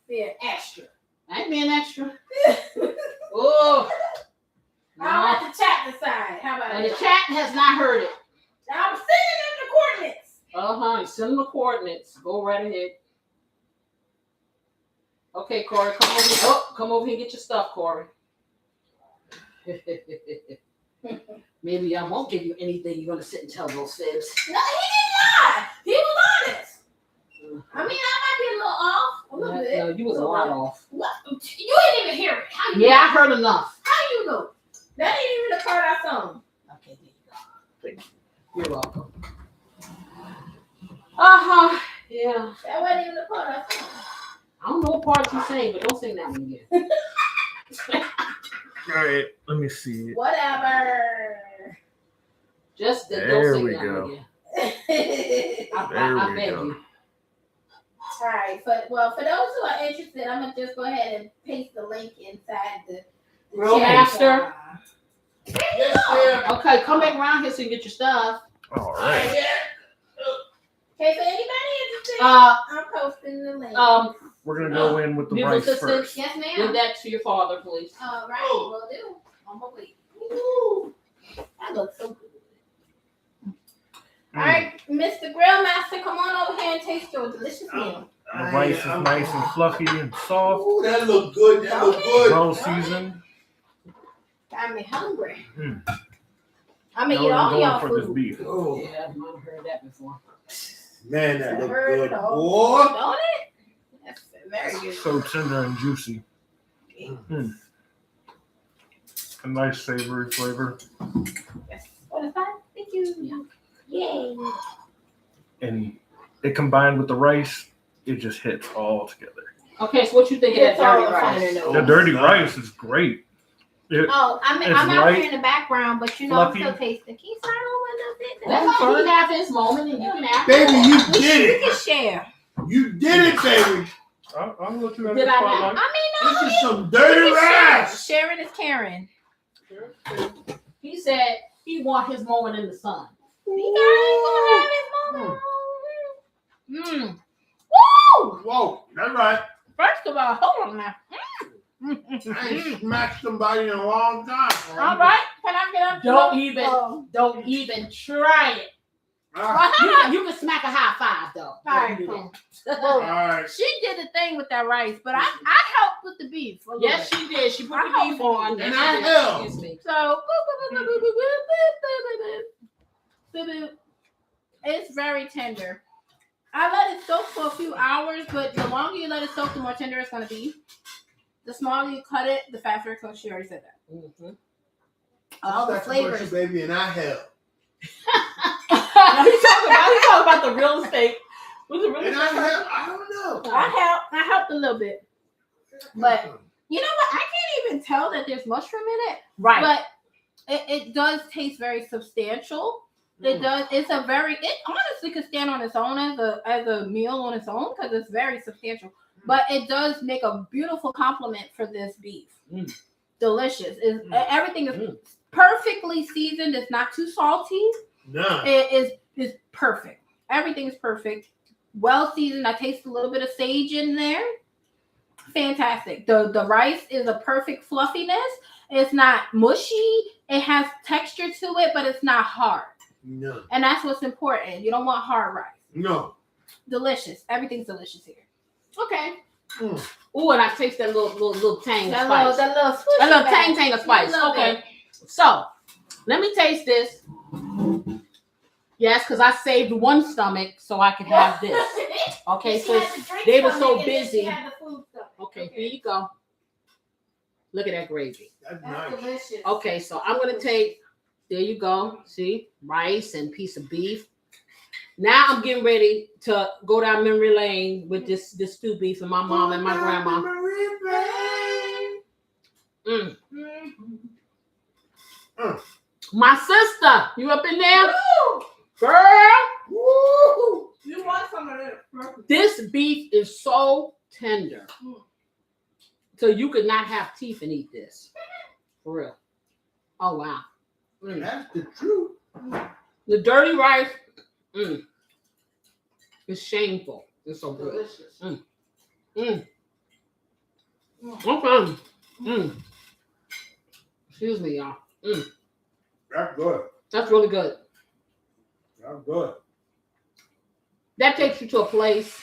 Being extra. I ain't being extra. Oh. I'll let the chat decide. How about And it? the chat has not heard it. I'm sending them the coordinates. Send them the coordinates. Go right ahead. Okay, Corey, come over here. Oh, come over here and get your stuff, Corey. Maybe I won't give you anything. You're gonna sit and tell those fibs. No, he didn't lie. He was honest. I mean, I might be a little off. A little bit. No, you was a lot off. What? You didn't even hear it. How you Yeah, know? I heard enough. How you know? That ain't even the part I sung. Okay, there you go. You're welcome. Uh-huh. Yeah. That wasn't even the part I sung. I don't know what part you sang, but don't sing that one again. All right, let me see. Whatever. Just don't There sing we that go. one again. I beg you. All right. For those who are interested, I'm gonna just go ahead and paste the link inside the Real chat. master. Yes, ma'am. Okay, come back around here so you can get your stuff. All right. Okay, so anybody interested, Uh, I'm posting the link. We're gonna go in with the Musical rice assistant. first. Yes, Give ma'am. that to your father, please. All right, will do. On my way. Ooh, that looks so good. All right, Mr. Grill Master, come on over here and taste your delicious meal. The rice is nice and fluffy and soft. Ooh, that look good. That look good. Well seasoned. Got me hungry. Mm. I'm gonna Now eat we're all going y'all for this food. beef. Oh, Yeah, I've not heard that before. man, that look Heard good. it all. Boy. Don't it? That's very good. So tender and juicy. Mm. A nice savory flavor. Yes. What is that? Thank you. Yay. And it combined with the rice, it just hits all together. Okay, so what you think of that It's all dirty the finer rice? notes. The dirty rice is great. Oh, I'm It's out light, here in the background, but you know fluffy. I'm still tasting. Can you sign over a little bit? That's all. He can have his moment, and you can have Baby, yours. you We did can it. share. You did it, baby. I'm looking at Did the I spotlight. This No, is some dirty rice. sharing is caring. He said he want his moment in the sun. He got his moment. Mmm. Woo! Whoa, that's right. First of all, hold on now. I ain't smacked somebody in a long time. All right, can I get up? Don't even try it. All right. Well, how about You can smack a high five though. All right, You do cool. that. All right. She did the thing with that rice, but I helped with the beef. A little Yes, bit. she did. She put I the beef hope- on. And Yes, I she did. helped. Excuse me. So, it's very tender. I let it soak for a few hours, but the longer you let it soak, the more tender it's going to be. The smaller you cut it, the faster it cooks. She already said that. Mm-hmm. All the That's what you, flavors. baby, and I helped. Now he talking about the real estate. What's the real And I estate? helped. I don't know. I helped a little bit. But you know what? I can't even tell that there's mushroom in it. Right. But it does taste very substantial. It does. It honestly could stand on its own as a meal on its own because it's very substantial. But it does make a beautiful compliment for this beef. Delicious. Everything is perfectly seasoned. It's not too salty. No. It is perfect. Everything is perfect. Well seasoned. I taste a little bit of sage in there. Fantastic. The rice is a perfect fluffiness. It's not mushy. It has texture to it, but it's not hard. No. And that's what's important. You don't want hard rice. No. Delicious. Everything's delicious here. Okay. Ooh, and I taste that little tang That spice. little Tang of spice. Okay. So let me taste this. Yes, because I saved one stomach so I could have this. Okay, so they were so busy. Okay, here you go. Look at that gravy. That's That's nice. delicious. Okay, so I'm gonna take. There you go. See, rice and piece of beef. Now I'm getting ready to go down memory lane with this stew beef and my mom and my grandma. Mm. My sister, you up in there? Woo! Girl, Woo! You want some of this? this beef is so tender. So you could not have teeth and eat this. For real. Oh, wow. That's the truth. The dirty rice is shameful. It's so good. Delicious. Okay. Excuse me, y'all. That's good. That's really good. That's good. That takes you to a place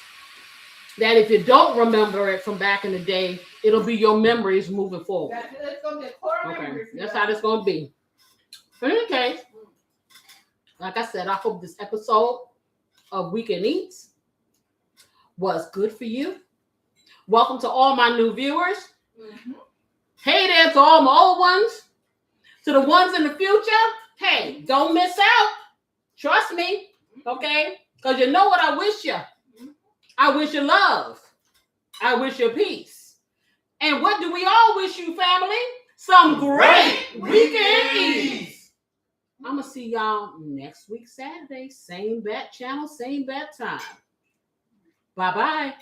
that if you don't remember it from back in the day, it'll be your memories moving forward. It's gonna be a core memory. Okay, that's how it's gonna be. In any case, like I said, I hope this episode of Weekend Eats was good for you. Welcome to all my new viewers. Hey there to all my old ones. To the ones in the future, hey, don't miss out. Trust me, okay? Because you know what I wish you? I wish you love. I wish you peace. And what do we all wish you, family? Some great weekend eats. I'm going to see y'all next week, Saturday. Same bat channel, same bat time. Bye-bye.